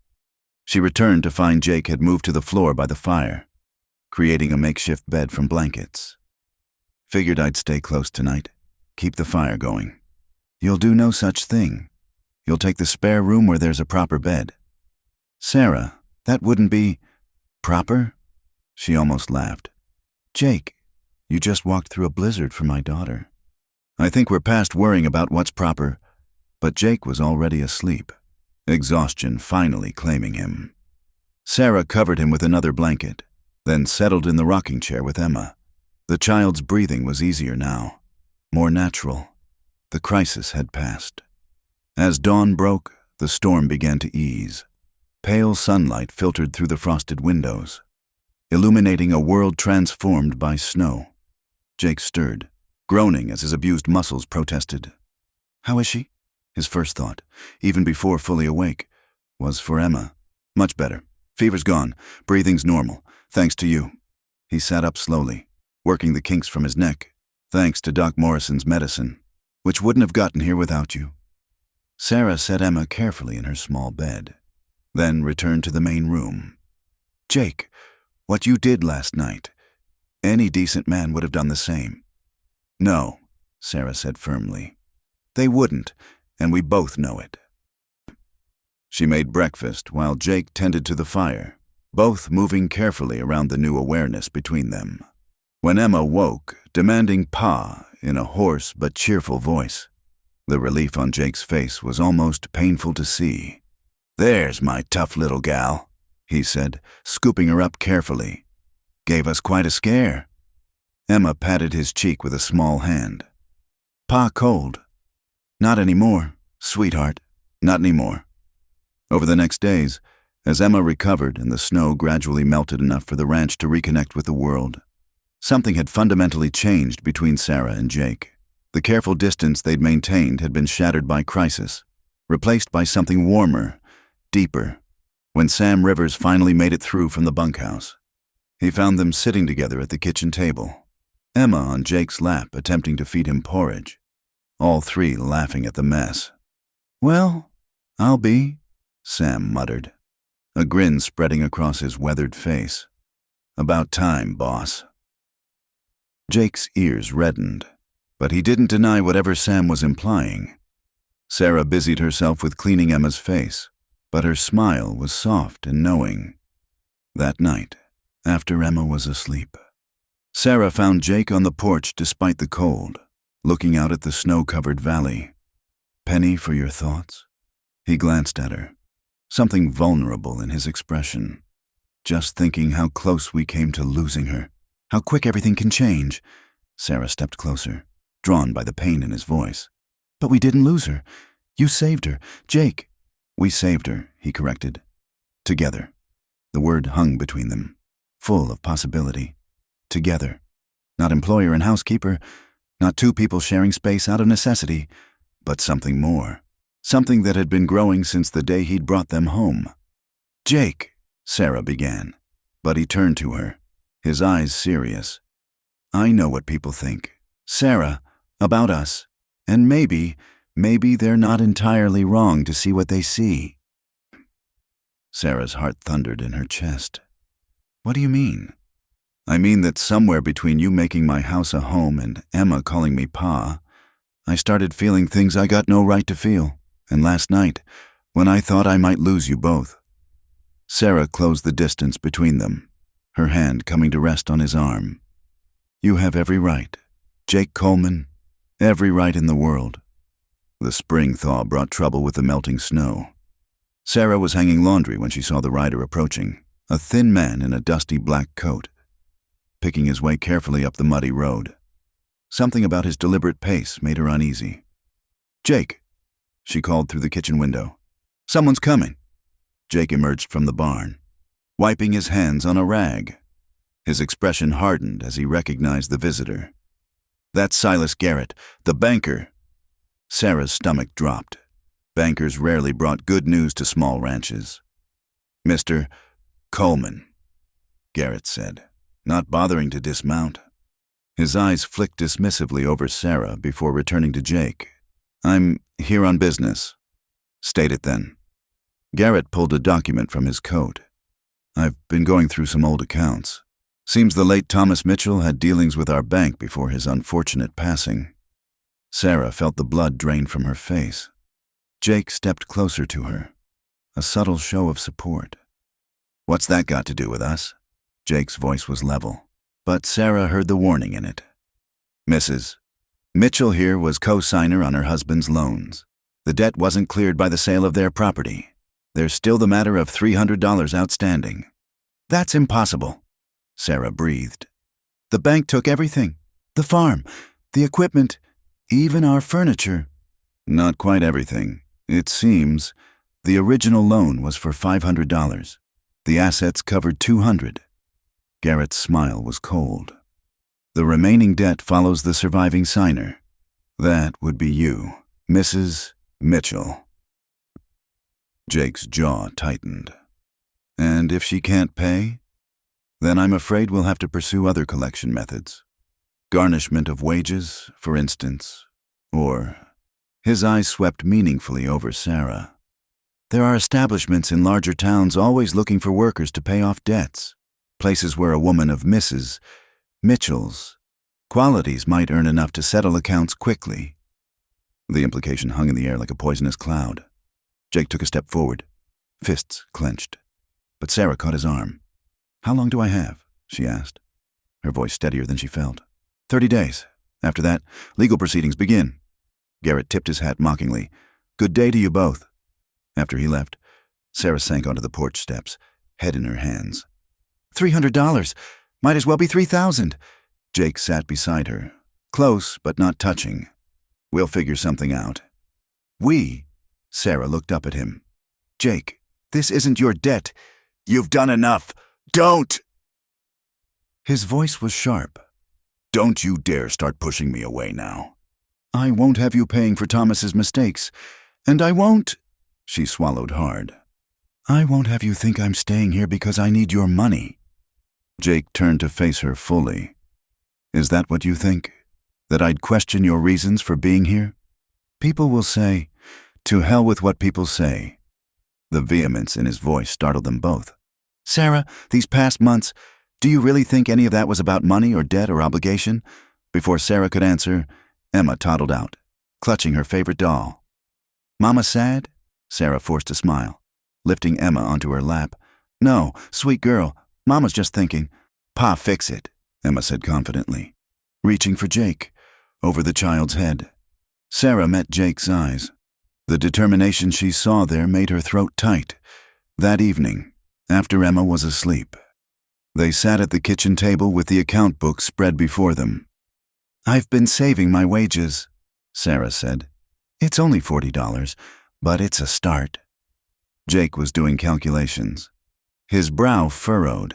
She returned to find Jake had moved to the floor by the fire, creating a makeshift bed from blankets. "Figured I'd stay close tonight, keep the fire going." "You'll do no such thing. You'll take the spare room where there's a proper bed." "Sarah, that wouldn't be proper?" She almost laughed. "Jake, you just walked through a blizzard for my daughter." I think we're past worrying about what's proper, but Jake was already asleep, exhaustion finally claiming him. Sarah covered him with another blanket, then settled in the rocking chair with Emma. The child's breathing was easier now, more natural. The crisis had passed. As dawn broke, the storm began to ease. Pale sunlight filtered through the frosted windows, illuminating a world transformed by snow. Jake stirred, groaning as his abused muscles protested. "How is she?" His first thought, even before fully awake, was for Emma. "Much better. Fever's gone. Breathing's normal. Thanks to you." He sat up slowly, working the kinks from his neck. "Thanks to Doc Morrison's medicine, which wouldn't have gotten here without you." Sarah set Emma carefully in her small bed, then returned to the main room. "Jake, what you did last night, any decent man would have done the same." "No," Sarah said firmly. "They wouldn't, and we both know it." She made breakfast while Jake tended to the fire, both moving carefully around the new awareness between them. When Emma woke, demanding Pa in a hoarse but cheerful voice, the relief on Jake's face was almost painful to see. "There's my tough little gal," he said, scooping her up carefully. "Gave us quite a scare." Emma patted his cheek with a small hand. "Pa cold?" "Not anymore, sweetheart, not anymore." Over the next days, as Emma recovered and the snow gradually melted enough for the ranch to reconnect with the world, something had fundamentally changed between Sarah and Jake. The careful distance they'd maintained had been shattered by crisis, replaced by something warmer, deeper. When Sam Rivers finally made it through from the bunkhouse, he found them sitting together at the kitchen table, Emma on Jake's lap attempting to feed him porridge, all three laughing at the mess. "Well, I'll be," Sam muttered, a grin spreading across his weathered face. "About time, boss." Jake's ears reddened, but he didn't deny whatever Sam was implying. Sarah busied herself with cleaning Emma's face, but her smile was soft and knowing. That night, after Emma was asleep, Sarah found Jake on the porch despite the cold, looking out at the snow-covered valley. "Penny for your thoughts?" He glanced at her, something vulnerable in his expression. "Just thinking how close we came to losing her. How quick everything can change." Sarah stepped closer, drawn by the pain in his voice. "But we didn't lose her. You saved her. Jake." "We saved her," he corrected. "Together." The word hung between them, full of possibility. Together. Not employer and housekeeper, not two people sharing space out of necessity, but something more. Something that had been growing since the day he'd brought them home. "Jake," Sarah began, but he turned to her, his eyes serious. "I know what people think, Sarah, about us, and maybe they're not entirely wrong to see what they see." Sarah's heart thundered in her chest. "What do you mean?" "I mean that somewhere between you making my house a home and Emma calling me Pa, I started feeling things I got no right to feel, and last night, when I thought I might lose you both." Sarah closed the distance between them, her hand coming to rest on his arm. "You have every right, Jake Coleman, every right in the world." The spring thaw brought trouble with the melting snow. Sarah was hanging laundry when she saw the rider approaching, a thin man in a dusty black coat, picking his way carefully up the muddy road. Something about his deliberate pace made her uneasy. "Jake," she called through the kitchen window. "Someone's coming." Jake emerged from the barn, wiping his hands on a rag. His expression hardened as he recognized the visitor. "That's Silas Garrett, the banker." Sarah's stomach dropped. Bankers rarely brought good news to small ranches. "Mr. Coleman," Garrett said, not bothering to dismount. His eyes flicked dismissively over Sarah before returning to Jake. "I'm here on business." "State it then." Garrett pulled a document from his coat. "I've been going through some old accounts. Seems the late Thomas Mitchell had dealings with our bank before his unfortunate passing." Sarah felt the blood drain from her face. Jake stepped closer to her, a subtle show of support. "What's that got to do with us?" Jake's voice was level, but Sarah heard the warning in it. "Mrs. Mitchell here was co-signer on her husband's loans. The debt wasn't cleared by the sale of their property. There's still the matter of $300 outstanding." "That's impossible," Sarah breathed. "The bank took everything. The farm, the equipment, even our furniture." "Not quite everything. It seems the original loan was for $500. The assets covered $200. Garrett's smile was cold. "The remaining debt follows the surviving signer. That would be you, Mrs. Mitchell." Jake's jaw tightened. "And if she can't pay? Then I'm afraid we'll have to pursue other collection methods. Garnishment of wages, for instance, or..." His eyes swept meaningfully over Sarah. "There are establishments in larger towns always looking for workers to pay off debts. Places where a woman of Mrs. Mitchell's qualities might earn enough to settle accounts quickly." The implication hung in the air like a poisonous cloud. Jake took a step forward, fists clenched. But Sarah caught his arm. "How long do I have?" she asked, her voice steadier than she felt. 30 days. After that, legal proceedings begin." Garrett tipped his hat mockingly. "Good day to you both." After he left, Sarah sank onto the porch steps, head in her hands. $300. Might as well be 3,000. Jake sat beside her, close but not touching. "We'll figure something out." "We?" Sarah looked up at him. Jake, this isn't your debt. You've done enough. Don't! His voice was sharp. Don't you dare start pushing me away now. I won't have you paying for Thomas's mistakes, and I won't— She swallowed hard. I won't have you think I'm staying here because I need your money. Jake turned to face her fully. Is that what you think? That I'd question your reasons for being here? People will say, to hell with what people say. The vehemence in his voice startled them both. Sarah, these past months, do you really think any of that was about money or debt or obligation? Before Sarah could answer, Emma toddled out, clutching her favorite doll. Mama sad? Sarah forced a smile, lifting Emma onto her lap. No, sweet girl, Mama's just thinking. Pa, fix it, Emma said confidently, reaching for Jake, over the child's head. Sarah met Jake's eyes. The determination she saw there made her throat tight. That evening, after Emma was asleep, they sat at the kitchen table with the account book spread before them. I've been saving my wages, Sarah said. It's only $40, but it's a start. Jake was doing calculations. His brow furrowed.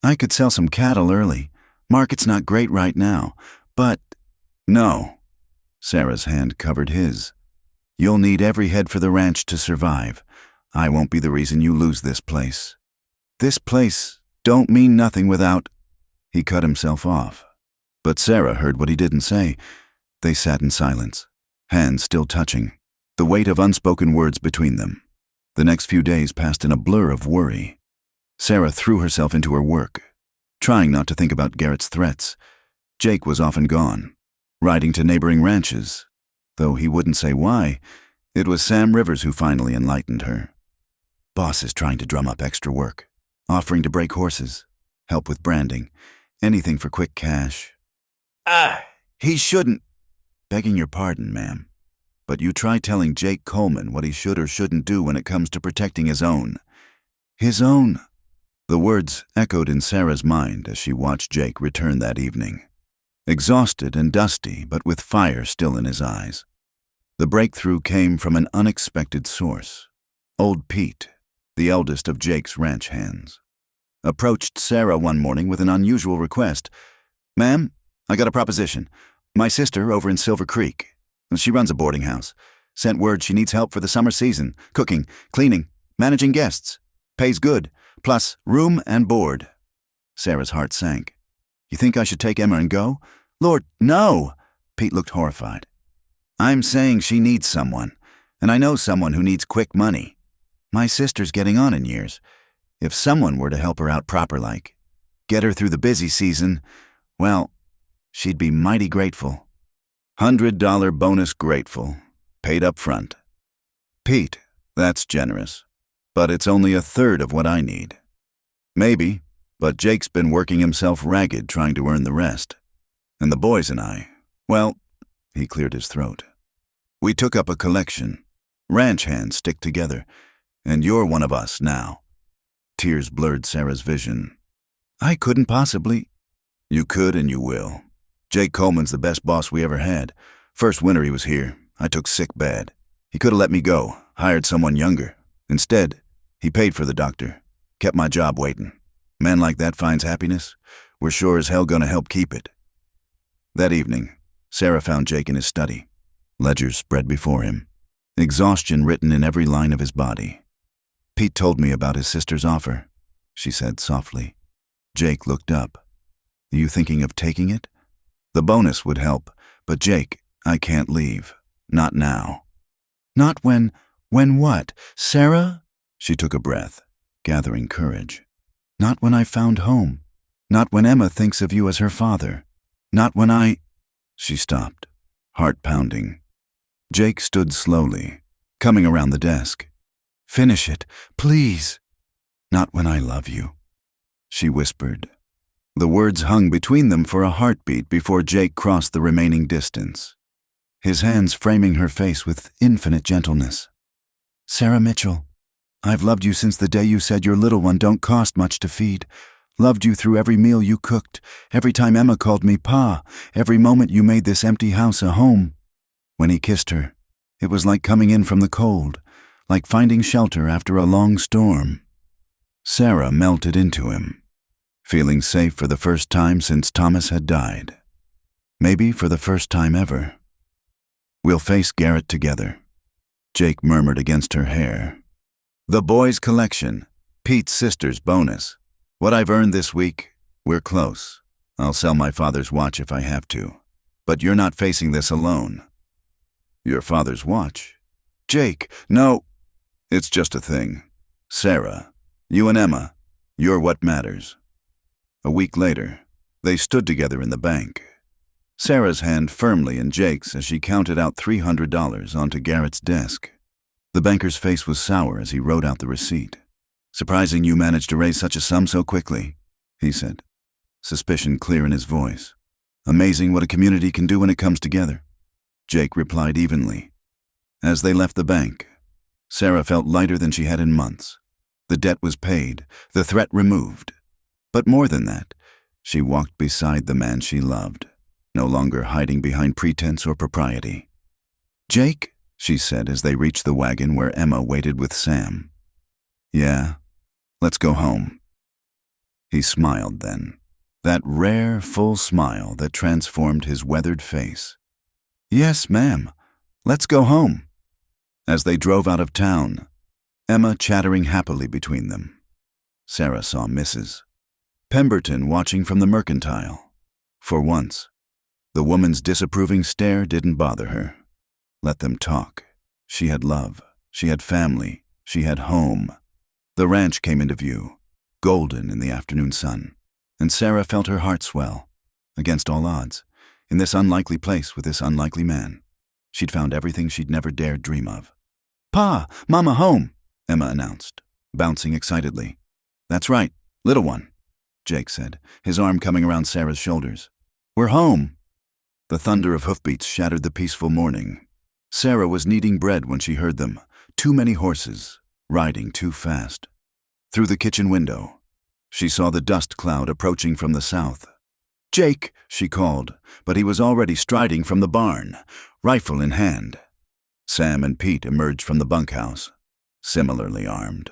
I could sell some cattle early. Market's not great right now, but— No. Sarah's hand covered his. You'll need every head for the ranch to survive. I won't be the reason you lose this place. This place don't mean nothing without— He cut himself off. But Sarah heard what he didn't say. They sat in silence, hands still touching, the weight of unspoken words between them. The next few days passed in a blur of worry. Sarah threw herself into her work, trying not to think about Garrett's threats. Jake was often gone, riding to neighboring ranches. Though he wouldn't say why, it was Sam Rivers who finally enlightened her. Boss is trying to drum up extra work, offering to break horses, help with branding, anything for quick cash. He shouldn't— Begging your pardon, ma'am, but you try telling Jake Coleman what he should or shouldn't do when it comes to protecting his own. His own— The words echoed in Sarah's mind as she watched Jake return that evening. Exhausted and dusty, but with fire still in his eyes. The breakthrough came from an unexpected source. Old Pete, the eldest of Jake's ranch hands, approached Sarah one morning with an unusual request. Ma'am, I got a proposition. My sister over in Silver Creek, she runs a boarding house, sent word she needs help for the summer season, cooking, cleaning, managing guests. Pays good, plus room and board. Sarah's heart sank. You think I should take Emma and go? Lord, no! Pete looked horrified. I'm saying she needs someone, and I know someone who needs quick money. My sister's getting on in years. If someone were to help her out proper-like, get her through the busy season, well, she'd be mighty grateful. $100 bonus grateful, paid up front. Pete, that's generous, but it's only a third of what I need. Maybe, but Jake's been working himself ragged trying to earn the rest. And the boys and I, well, he cleared his throat. We took up a collection. Ranch hands stick together, and you're one of us now. Tears blurred Sarah's vision. I couldn't possibly— You could and you will. Jake Coleman's the best boss we ever had. First winter he was here, I took sick bad. He could have let me go, hired someone younger. Instead, he paid for the doctor, kept my job waiting. A man like that finds happiness, we're sure as hell gonna help keep it. That evening, Sarah found Jake in his study, ledgers spread before him, exhaustion written in every line of his body. Pete told me about his sister's offer, she said softly. Jake looked up. Are you thinking of taking it? The bonus would help, but Jake, I can't leave. Not now. Not when what? Sarah? She took a breath, gathering courage. Not when I found home. Not when Emma thinks of you as her father. Not when I— She stopped, heart pounding. Jake stood slowly, coming around the desk. Finish it, please. Not when I love you, she whispered. The words hung between them for a heartbeat before Jake crossed the remaining distance, his hands framing her face with infinite gentleness. Sarah Mitchell, I've loved you since the day you said your little one don't cost much to feed. Loved you through every meal you cooked, every time Emma called me Pa, every moment you made this empty house a home. When he kissed her, it was like coming in from the cold, like finding shelter after a long storm. Sarah melted into him, feeling safe for the first time since Thomas had died. Maybe for the first time ever. "We'll face Garrett together," Jake murmured against her hair. "The boys' collection, Pete's sister's bonus. What I've earned this week, we're close. I'll sell my father's watch if I have to. But you're not facing this alone." "Your father's watch?" "Jake, no. It's just a thing. Sarah, you and Emma, you're what matters." A week later, they stood together in the bank. Sarah's hand firmly in Jake's as she counted out $300 onto Garrett's desk. The banker's face was sour as he wrote out the receipt. "Surprising you managed to raise such a sum so quickly," he said, suspicion clear in his voice. "Amazing what a community can do when it comes together," Jake replied evenly. As they left the bank, Sarah felt lighter than she had in months. The debt was paid, the threat removed. But more than that, she walked beside the man she loved, no longer hiding behind pretense or propriety. "Jake," she said as they reached the wagon where Emma waited with Sam. "Yeah, let's go home." He smiled then, that rare, full smile that transformed his weathered face. "Yes, ma'am. Let's go home." As they drove out of town, Emma chattering happily between them. Sarah saw Mrs. Pemberton watching from the mercantile. For once, the woman's disapproving stare didn't bother her. Let them talk. She had love. She had family. She had home. The ranch came into view, golden in the afternoon sun, and Sarah felt her heart swell, against all odds, in this unlikely place with this unlikely man. She'd found everything she'd never dared dream of. "Pa, Mama home," Emma announced, bouncing excitedly. "That's right, little one," Jake said, his arm coming around Sarah's shoulders. "We're home." The thunder of hoofbeats shattered the peaceful morning. Sarah was kneading bread when she heard them, too many horses, riding too fast. Through the kitchen window, she saw the dust cloud approaching from the south. "Jake," she called, but he was already striding from the barn, rifle in hand. Sam and Pete emerged from the bunkhouse, similarly armed.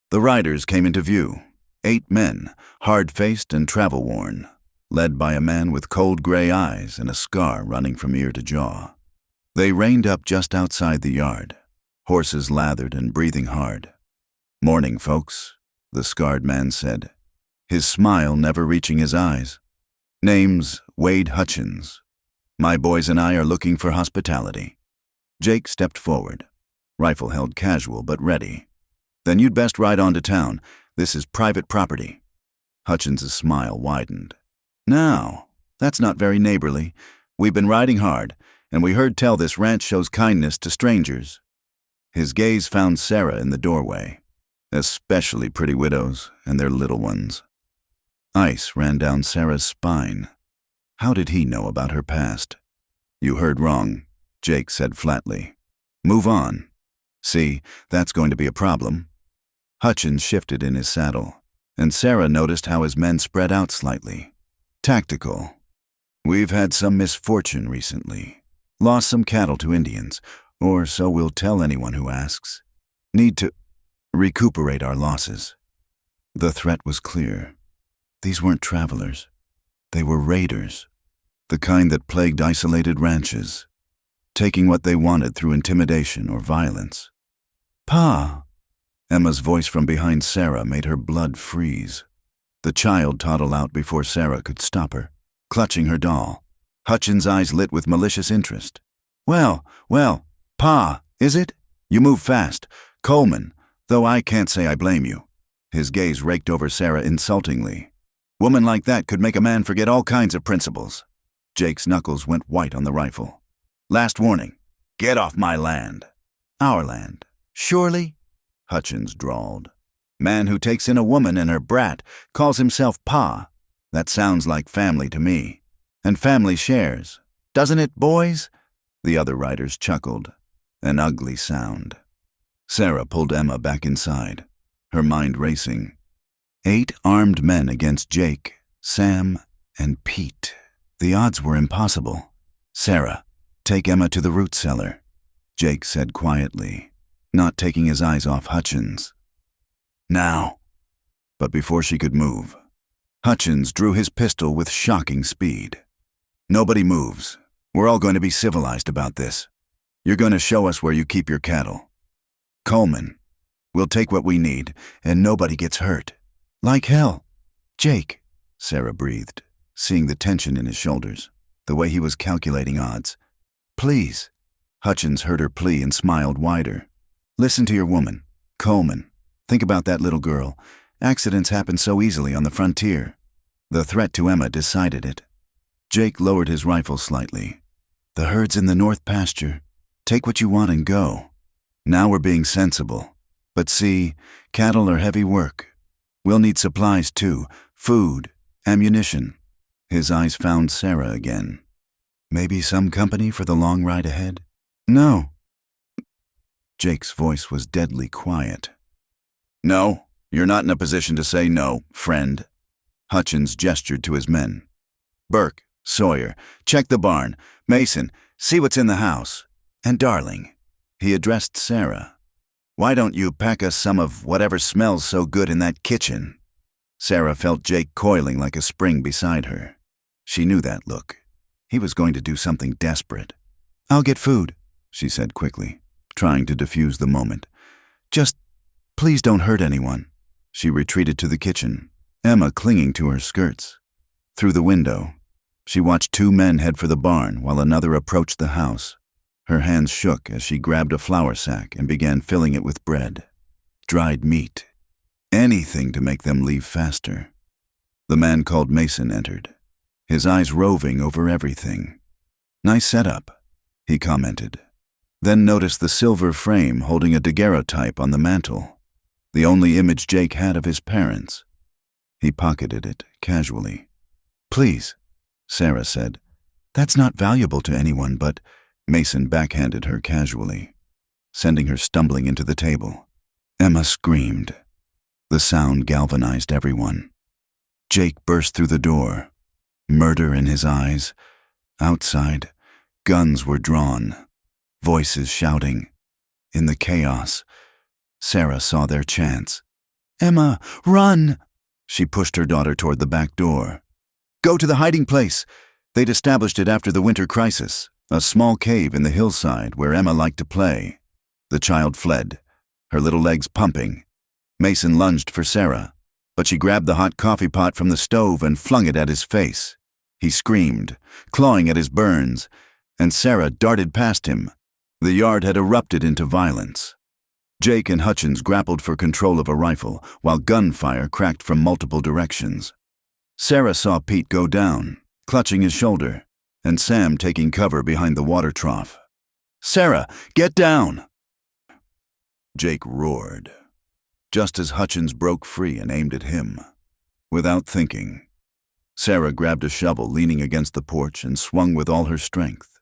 The riders came into view, 8 men, hard-faced and travel-worn, led by a man with cold gray eyes and a scar running from ear to jaw. They reined up just outside the yard, horses lathered and breathing hard. "Morning, folks," the scarred man said, his smile never reaching his eyes. "Name's Wade Hutchins. My boys and I are looking for hospitality." Jake stepped forward, rifle held casual but ready. "Then you'd best ride on to town. This is private property." Hutchins's smile widened. "Now, that's not very neighborly. We've been riding hard, and we heard tell this ranch shows kindness to strangers." His gaze found Sarah in the doorway, especially pretty widows and their little ones. Ice ran down Sarah's spine. How did he know about her past? "You heard wrong," Jake said flatly. "Move on. See, that's going to be a problem." Hutchins shifted in his saddle, and Sarah noticed how his men spread out slightly. Tactical. "We've had some misfortune recently. Lost some cattle to Indians, or so we'll tell anyone who asks. Need to recuperate our losses." The threat was clear. These weren't travelers. They were raiders, the kind that plagued isolated ranches, taking what they wanted through intimidation or violence. "Pa!" Emma's voice from behind Sarah made her blood freeze. The child toddled out before Sarah could stop her, clutching her doll. Hutchins' eyes lit with malicious interest. Well, Pa, is it? You move fast. Coleman, though I can't say I blame you." His gaze raked over Sarah insultingly. "Woman like that could make a man forget all kinds of principles." Jake's knuckles went white on the rifle. "Last warning. Get off my land." "Our land. Surely?" Hutchins drawled. "Man who takes in a woman and her brat calls himself Pa. That sounds like family to me. And family shares. Doesn't it, boys?" The other riders chuckled. An ugly sound. Sarah pulled Emma back inside, her mind racing. 8 armed men against Jake, Sam, and Pete. The odds were impossible. "Sarah, take Emma to the root cellar," Jake said quietly. not taking his eyes off Hutchins. Now. But before she could move, Hutchins drew his pistol with shocking speed. Nobody moves. We're all going to be civilized about this. You're going to show us where you keep your cattle. Coleman, we'll take what we need, and nobody gets hurt. Like hell. Jake, Sarah breathed, seeing the tension in his shoulders, the way he was calculating odds. Please. Hutchins heard her plea and smiled wider. Listen to your woman, Coleman. Think about that little girl. Accidents happen so easily on the frontier. The threat to Emma decided it. Jake lowered his rifle slightly. The herd's in the north pasture. Take what you want and go. Now we're being sensible. But see, cattle are heavy work. We'll need supplies too, food, ammunition. His eyes found Sarah again. Maybe some company for the long ride ahead? No. Jake's voice was deadly quiet. No, you're not in a position to say no, friend. Hutchins gestured to his men. Burke, Sawyer, check the barn. Mason, see what's in the house. And darling, he addressed Sarah. Why don't you pack us some of whatever smells so good in that kitchen? Sarah felt Jake coiling like a spring beside her. She knew that look. He was going to do something desperate. I'll get food, she said quickly, trying to defuse the moment. Just, please don't hurt anyone. She retreated to the kitchen, Emma clinging to her skirts. Through the window, she watched two men head for the barn while another approached the house. Her hands shook as she grabbed a flour sack and began filling it with bread, dried meat, anything to make them leave faster. The man called Mason entered, his eyes roving over everything. Nice setup, he commented, then noticed the silver frame holding a daguerreotype on the mantel, the only image Jake had of his parents. He pocketed it casually. Please, Sarah said. That's not valuable to anyone, but Mason backhanded her casually, sending her stumbling into the table. Emma screamed. The sound galvanized everyone. Jake burst through the door, murder in his eyes. Outside, guns were drawn, voices shouting. In the chaos, Sarah saw their chance. Emma, run! She pushed her daughter toward the back door. Go to the hiding place. They'd established it after the winter crisis, a small cave in the hillside where Emma liked to play. The child fled, her little legs pumping. Mason lunged for Sarah, but she grabbed the hot coffee pot from the stove and flung it at his face. He screamed, clawing at his burns, and Sarah darted past him. The yard had erupted into violence. Jake and Hutchins grappled for control of a rifle, while gunfire cracked from multiple directions. Sarah saw Pete go down, clutching his shoulder, and Sam taking cover behind the water trough. Sarah, get down! Jake roared, just as Hutchins broke free and aimed at him. Without thinking, Sarah grabbed a shovel leaning against the porch and swung with all her strength.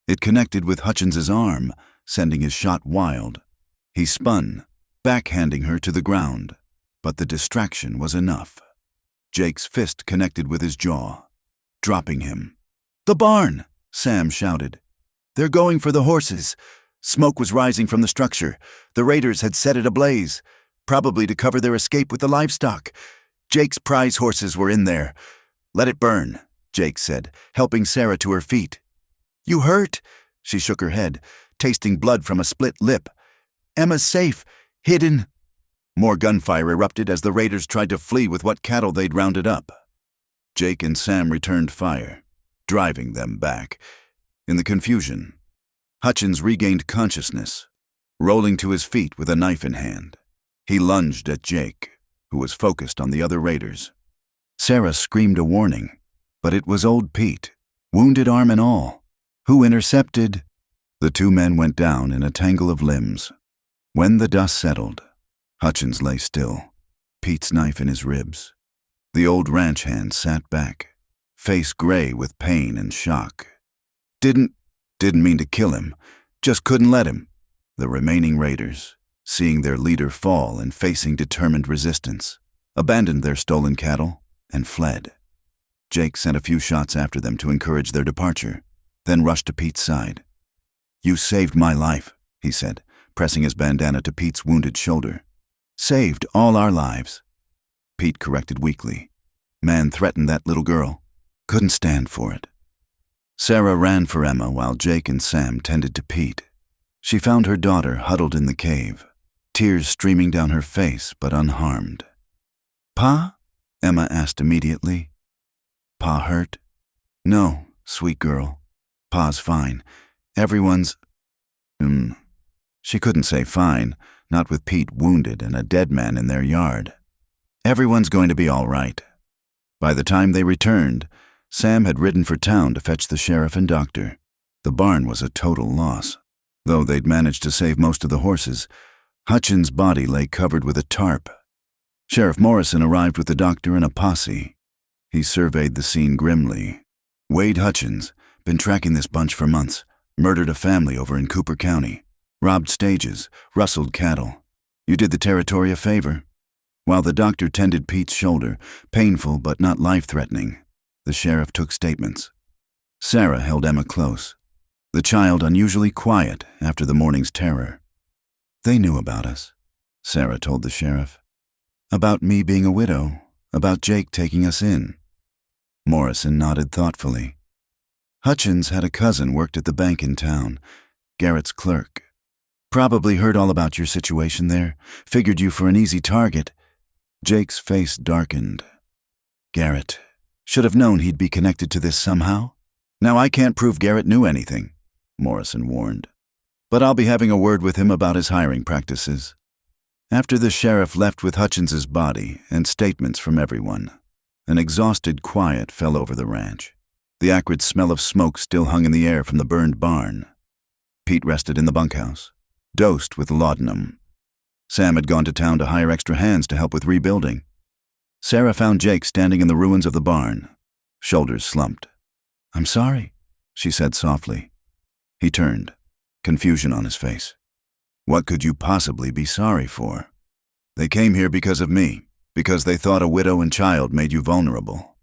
It connected with Hutchins's arm, sending his shot wild. He spun, backhanding her to the ground, but the distraction was enough. Jake's fist connected with his jaw, dropping him. The barn! Sam shouted. They're going for the horses. Smoke was rising from the structure. The raiders had set it ablaze, probably to cover their escape with the livestock. Jake's prize horses were in there. Let it burn, Jake said, helping Sarah to her feet. You hurt? She shook her head, tasting blood from a split lip. Emma's safe, hidden. More gunfire erupted as the raiders tried to flee with what cattle they'd rounded up. Jake and Sam returned fire, driving them back. In the confusion, Hutchins regained consciousness, rolling to his feet with a knife in hand. He lunged at Jake, who was focused on the other raiders. Sarah screamed a warning, but it was old Pete, wounded arm and all, who intercepted. The two men went down in a tangle of limbs. When the dust settled, Hutchins lay still, Pete's knife in his ribs. The old ranch hand sat back, face gray with pain and shock. Didn't mean to kill him, just couldn't let him. The remaining raiders, seeing their leader fall and facing determined resistance, abandoned their stolen cattle and fled. Jake sent a few shots after them to encourage their departure, then rushed to Pete's side. You saved my life, he said, pressing his bandana to Pete's wounded shoulder. "Saved all our lives." Pete corrected weakly. "Man threatened that little girl. Couldn't stand for it." Sarah ran for Emma while Jake and Sam tended to Pete. She found her daughter huddled in the cave, tears streaming down her face but unharmed. "Pa?" Emma asked immediately. "Pa hurt?" "No, sweet girl. Pa's fine. Everyone's—" She couldn't say fine, not with Pete wounded and a dead man in their yard. "Everyone's going to be all right." By the time they returned, Sam had ridden for town to fetch the sheriff and doctor. The barn was a total loss. Though they'd managed to save most of the horses, Hutchins' body lay covered with a tarp. Sheriff Morrison arrived with the doctor and a posse. He surveyed the scene grimly. "Wade Hutchins, been tracking this bunch for months, murdered a family over in Cooper County, robbed stages, rustled cattle. You did the territory a favor." While the doctor tended Pete's shoulder, painful but not life-threatening, the sheriff took statements. Sarah held Emma close, the child unusually quiet after the morning's terror. "They knew about us," Sarah told the sheriff. "About me being a widow, about Jake taking us in." Morrison nodded thoughtfully. "Hutchins had a cousin worked at the bank in town, Garrett's clerk. Probably heard all about your situation there, figured you for an easy target." Jake's face darkened. "Garrett. Should have known he'd be connected to this somehow. Now I can't prove Garrett knew anything," Morrison warned. "But I'll be having a word with him about his hiring practices." After the sheriff left with Hutchins's body and statements from everyone, an exhausted quiet fell over the ranch. The acrid smell of smoke still hung in the air from the burned barn. Pete rested in the bunkhouse, dosed with laudanum. Sam had gone to town to hire extra hands to help with rebuilding. Sarah found Jake standing in the ruins of the barn, shoulders slumped. "I'm sorry," she said softly. He turned, confusion on his face. "What could you possibly be sorry for?" "They came here because of me, because they thought a widow and child made you vulnerable."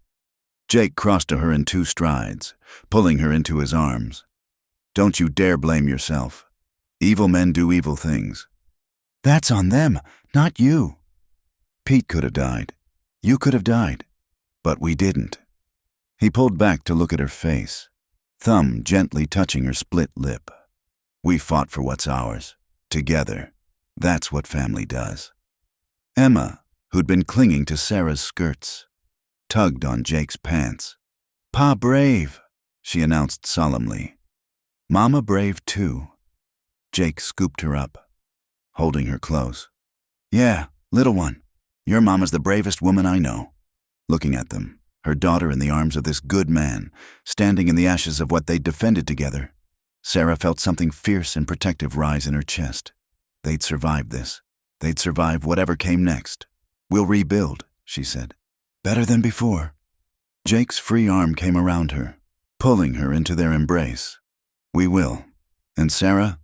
Jake crossed to her in 2 strides, pulling her into his arms. "Don't you dare blame yourself. Evil men do evil things." "That's on them, not you." "Pete could have died. You could have died. But we didn't." He pulled back to look at her face, thumb gently touching her split lip. "We fought for what's ours, together. That's what family does." Emma, who'd been clinging to Sarah's skirts, tugged on Jake's pants. "Pa brave," she announced solemnly. "Mama brave too." Jake scooped her up, holding her close. "Yeah, little one, your mama's the bravest woman I know." Looking at them, her daughter in the arms of this good man, standing in the ashes of what they'd defended together, Sarah felt something fierce and protective rise in her chest. They'd survive this. They'd survive whatever came next. "We'll rebuild," she said. "Better than before." Jake's free arm came around her, pulling her into their embrace. "We will. And Sarah,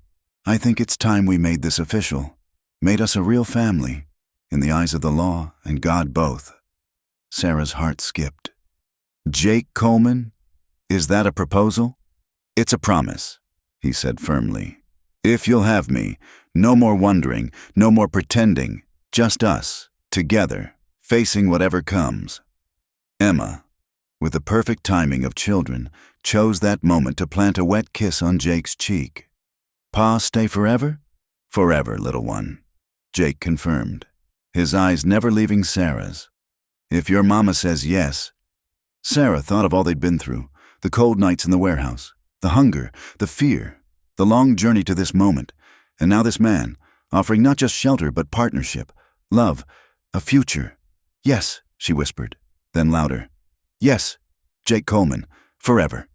I think it's time we made this official, made us a real family, in the eyes of the law and God both." Sarah's heart skipped. "Jake Coleman? Is that a proposal?" "It's a promise," he said firmly. "If you'll have me, no more wondering, no more pretending, just us, together, facing whatever comes." Emma, with the perfect timing of children, chose that moment to plant a wet kiss on Jake's cheek. "Pa stay forever?" "Forever, little one," Jake confirmed, his eyes never leaving Sarah's. "If your mama says yes." Sarah thought of all they'd been through, the cold nights in the warehouse, the hunger, the fear, the long journey to this moment, and now this man, offering not just shelter but partnership, love, a future. "Yes," she whispered, then louder. "Yes, Jake Coleman, forever."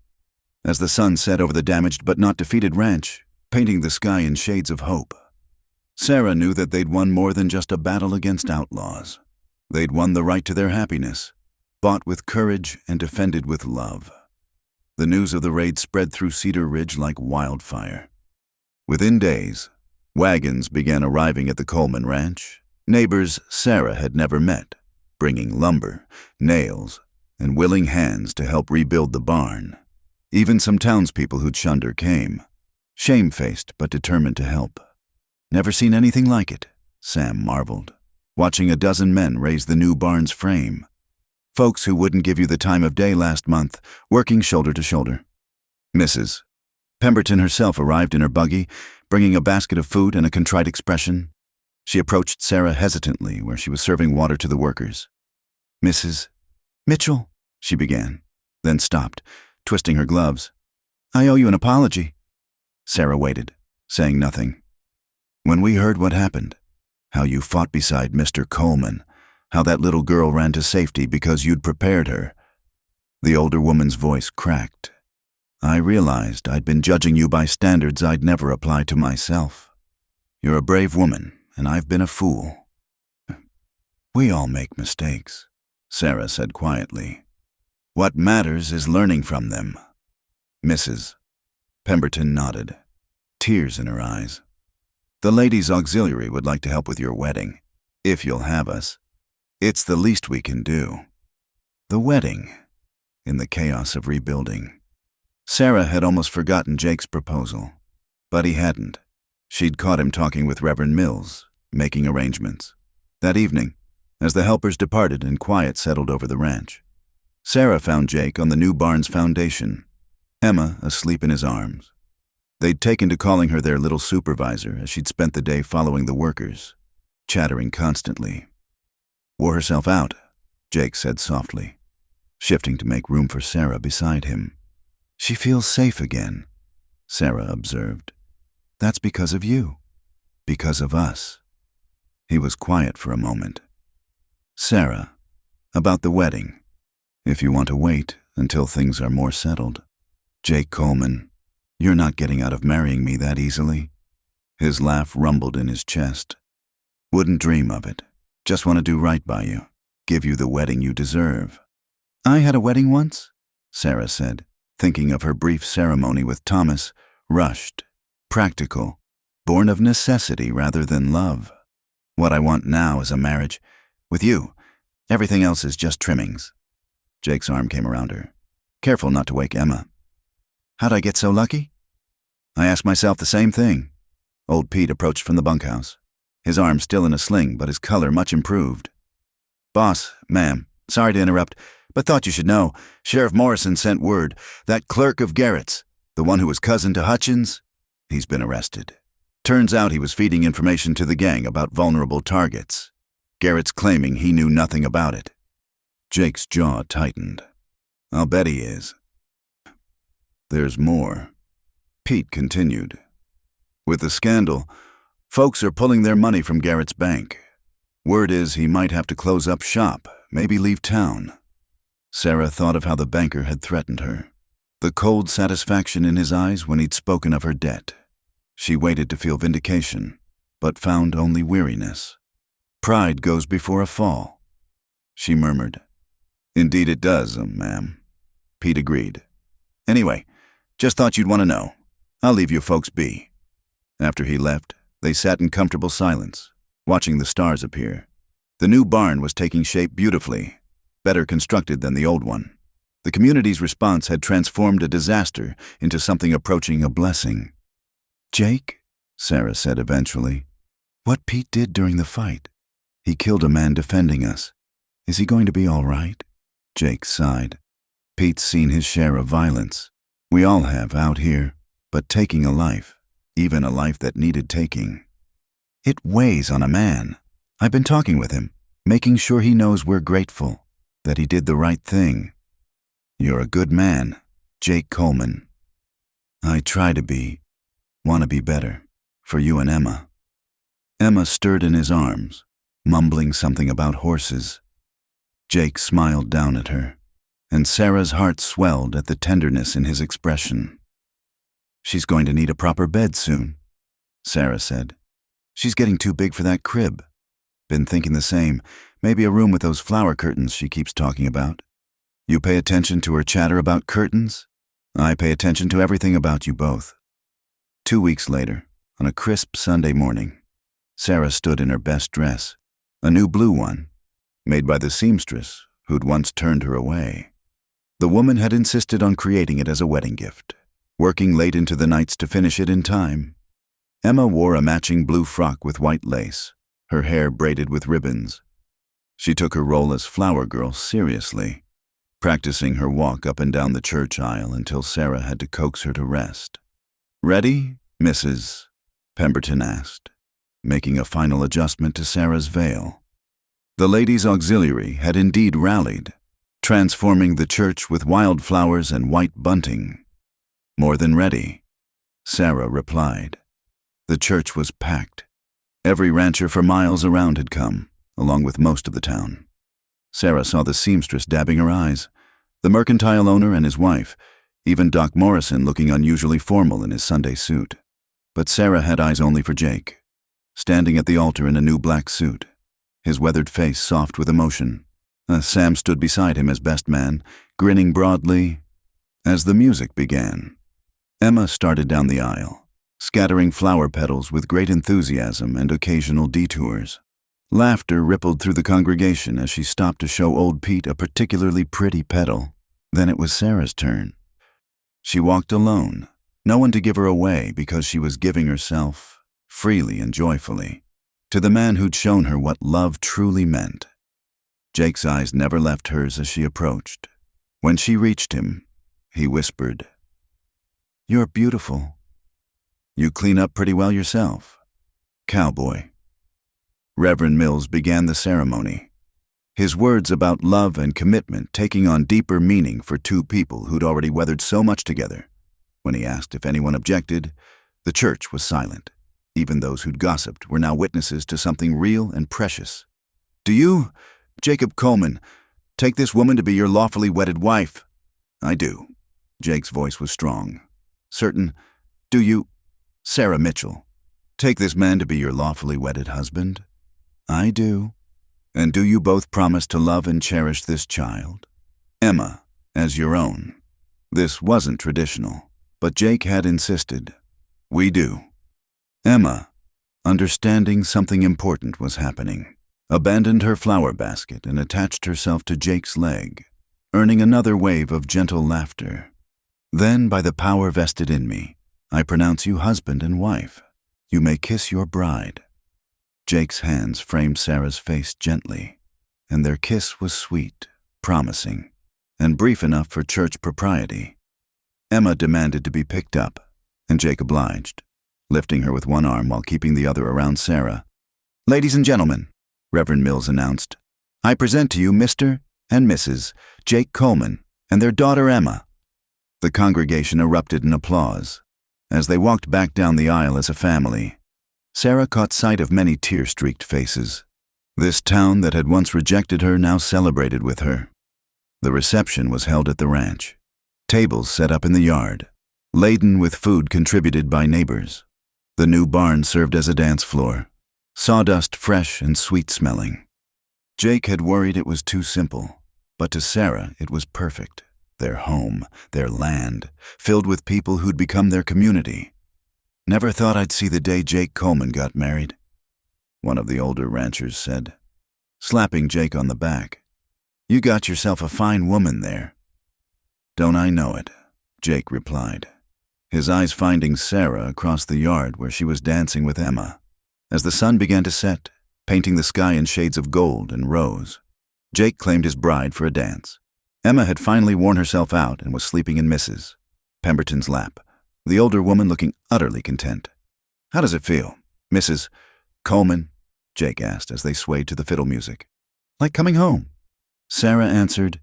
As the sun set over the damaged but not defeated ranch, painting the sky in shades of hope, Sarah knew that they'd won more than just a battle against outlaws. They'd won the right to their happiness, bought with courage and defended with love. The news of the raid spread through Cedar Ridge like wildfire. Within days, wagons began arriving at the Coleman Ranch, neighbors Sarah had never met, bringing lumber, nails, and willing hands to help rebuild the barn. Even some townspeople who'd shunned her came, shamefaced but determined to help. Never seen anything like it, Sam marveled, watching a dozen men raise the new barn's frame. Folks who wouldn't give you the time of day last month, working shoulder to shoulder. Mrs. Pemberton herself arrived in her buggy, bringing a basket of food and a contrite expression. She approached Sarah hesitantly where she was serving water to the workers. Mrs. Mitchell, she began, then stopped, twisting her gloves. I owe you an apology. Sarah waited, saying nothing. When we heard what happened, how you fought beside Mr. Coleman, how that little girl ran to safety because you'd prepared her. The older woman's voice cracked. I realized I'd been judging you by standards I'd never apply to myself. You're a brave woman, and I've been a fool. We all make mistakes, Sarah said quietly. What matters is learning from them. Mrs. Pemberton nodded, tears in her eyes. The ladies' auxiliary would like to help with your wedding, if you'll have us. It's the least we can do. The wedding, in the chaos of rebuilding. Sarah had almost forgotten Jake's proposal, but he hadn't. She'd caught him talking with Reverend Mills, making arrangements. That evening, as the helpers departed and quiet settled over the ranch, Sarah found Jake on the new barn's foundation, Emma asleep in his arms. They'd taken to calling her their little supervisor as she'd spent the day following the workers, chattering constantly. Wore herself out, Jake said softly, shifting to make room for Sarah beside him. She feels safe again, Sarah observed. That's because of you, because of us. He was quiet for a moment. Sarah, about the wedding, if you want to wait until things are more settled. Jake Coleman, you're not getting out of marrying me that easily. His laugh rumbled in his chest. Wouldn't dream of it. Just want to do right by you, give you the wedding you deserve. I had a wedding once, Sarah said, thinking of her brief ceremony with Thomas, rushed, practical, born of necessity rather than love. What I want now is a marriage. With you, everything else is just trimmings. Jake's arm came around her. Careful not to wake Emma. How'd I get so lucky? I asked myself the same thing. Old Pete approached from the bunkhouse, his arm still in a sling, but his color much improved. Boss, ma'am, sorry to interrupt, but thought you should know. Sheriff Morrison sent word. That clerk of Garrett's, the one who was cousin to Hutchins, he's been arrested. Turns out he was feeding information to the gang about vulnerable targets. Garrett's claiming he knew nothing about it. Jake's jaw tightened. I'll bet he is. There's more. Pete continued. With the scandal, folks are pulling their money from Garrett's bank. Word is he might have to close up shop, maybe leave town. Sarah thought of how the banker had threatened her, the cold satisfaction in his eyes when he'd spoken of her debt. She waited to feel vindication, but found only weariness. Pride goes before a fall. She murmured. Indeed it does, ma'am. Pete agreed. Anyway, just thought you'd want to know. I'll leave you folks be. After he left, they sat in comfortable silence, watching the stars appear. The new barn was taking shape beautifully, better constructed than the old one. The community's response had transformed a disaster into something approaching a blessing. Jake, Sarah said eventually, what Pete did during the fight. He killed a man defending us. Is he going to be all right? Jake sighed. Pete's seen his share of violence. We all have out here, but taking a life, even a life that needed taking. It weighs on a man. I've been talking with him, making sure he knows we're grateful, that he did the right thing. You're a good man, Jake Coleman. I try to be, want to be better, for you and Emma. Emma stirred in his arms, mumbling something about horses. Jake smiled down at her, and Sarah's heart swelled at the tenderness in his expression. She's going to need a proper bed soon, Sarah said. She's getting too big for that crib. Been thinking the same, maybe a room with those flower curtains she keeps talking about. You pay attention to her chatter about curtains? I pay attention to everything about you both. 2 weeks later, on a crisp Sunday morning, Sarah stood in her best dress, a new blue one, made by the seamstress who'd once turned her away. The woman had insisted on creating it as a wedding gift, working late into the nights to finish it in time. Emma wore a matching blue frock with white lace, her hair braided with ribbons. She took her role as flower girl seriously, practicing her walk up and down the church aisle until Sarah had to coax her to rest. "Ready, Mrs.?" Pemberton asked, making a final adjustment to Sarah's veil. The ladies' auxiliary had indeed rallied, transforming the church with wildflowers and white bunting. "More than ready," Sarah replied. The church was packed. Every rancher for miles around had come, along with most of the town. Sarah saw the seamstress dabbing her eyes, the mercantile owner and his wife, even Doc Morrison looking unusually formal in his Sunday suit. But Sarah had eyes only for Jake, standing at the altar in a new black suit, his weathered face soft with emotion. Sam stood beside him as best man, grinning broadly. As the music began, Emma started down the aisle, scattering flower petals with great enthusiasm and occasional detours. Laughter rippled through the congregation as she stopped to show old Pete a particularly pretty petal. Then it was Sarah's turn. She walked alone, no one to give her away because she was giving herself, freely and joyfully, to the man who'd shown her what love truly meant. Jake's eyes never left hers as she approached. When she reached him, he whispered, "You're beautiful. You clean up pretty well yourself, cowboy." Reverend Mills began the ceremony, his words about love and commitment taking on deeper meaning for two people who'd already weathered so much together. When he asked if anyone objected, the church was silent. Even those who'd gossiped were now witnesses to something real and precious. "Do you, Jacob Coleman, take this woman to be your lawfully wedded wife?" "I do." Jake's voice was strong. "Certain. Do you, Sarah Mitchell, take this man to be your lawfully wedded husband?" "I do." "And do you both promise to love and cherish this child, Emma, as your own?" This wasn't traditional, but Jake had insisted. "We do." Emma, understanding something important was happening, abandoned her flower basket and attached herself to Jake's leg, earning another wave of gentle laughter. "Then, by the power vested in me, I pronounce you husband and wife. You may kiss your bride." Jake's hands framed Sarah's face gently, and their kiss was sweet, promising, and brief enough for church propriety. Emma demanded to be picked up, and Jake obliged, lifting her with one arm while keeping the other around Sarah. "Ladies and gentlemen," Reverend Mills announced, "I present to you Mr. and Mrs. Jake Coleman and their daughter Emma." The congregation erupted in applause. As they walked back down the aisle as a family, Sarah caught sight of many tear-streaked faces. This town that had once rejected her now celebrated with her. The reception was held at the ranch. Tables set up in the yard, laden with food contributed by neighbors. The new barn served as a dance floor, sawdust fresh and sweet-smelling. Jake had worried it was too simple, but to Sarah it was perfect. Their home, their land, filled with people who'd become their community. "Never thought I'd see the day Jake Coleman got married," one of the older ranchers said, slapping Jake on the back. "You got yourself a fine woman there." "Don't I know it?" Jake replied, his eyes finding Sarah across the yard where she was dancing with Emma. As the sun began to set, painting the sky in shades of gold and rose, Jake claimed his bride for a dance. Emma had finally worn herself out and was sleeping in Mrs. Pemberton's lap, the older woman looking utterly content. "How does it feel, Mrs. Coleman?" Jake asked as they swayed to the fiddle music. "Like coming home." Sarah answered,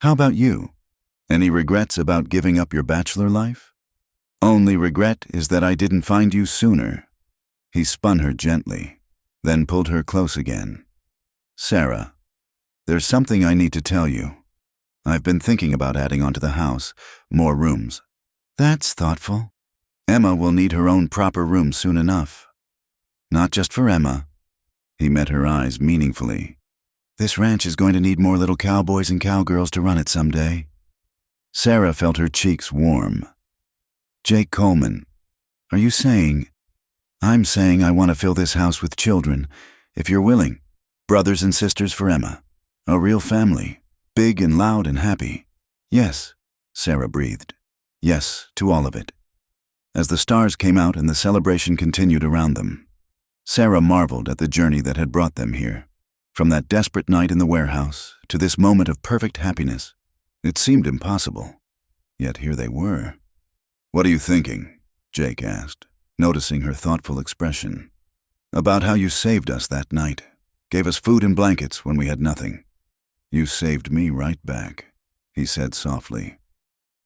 "How about you? Any regrets about giving up your bachelor life?" "Only regret is that I didn't find you sooner." He spun her gently, then pulled her close again. "Sarah, there's something I need to tell you. I've been thinking about adding onto the house, more rooms." "That's thoughtful." "Emma will need her own proper room soon enough." "Not just for Emma." He met her eyes meaningfully. "This ranch is going to need more little cowboys and cowgirls to run it someday." Sarah felt her cheeks warm. "Jake Coleman, are you saying—" "I'm saying I want to fill this house with children, if you're willing. Brothers and sisters for Emma. A real family, big and loud and happy." "Yes," Sarah breathed. "Yes, to all of it." as the stars came out and the celebration continued around them. Sarah marveled at the journey that had brought them here. From that desperate night in the warehouse to this moment of perfect happiness, it seemed impossible. Yet here they were. "What are you thinking?" Jake asked, noticing her thoughtful expression. "About how you saved us that night, gave us food and blankets when we had nothing." "You saved me right back," he said softly.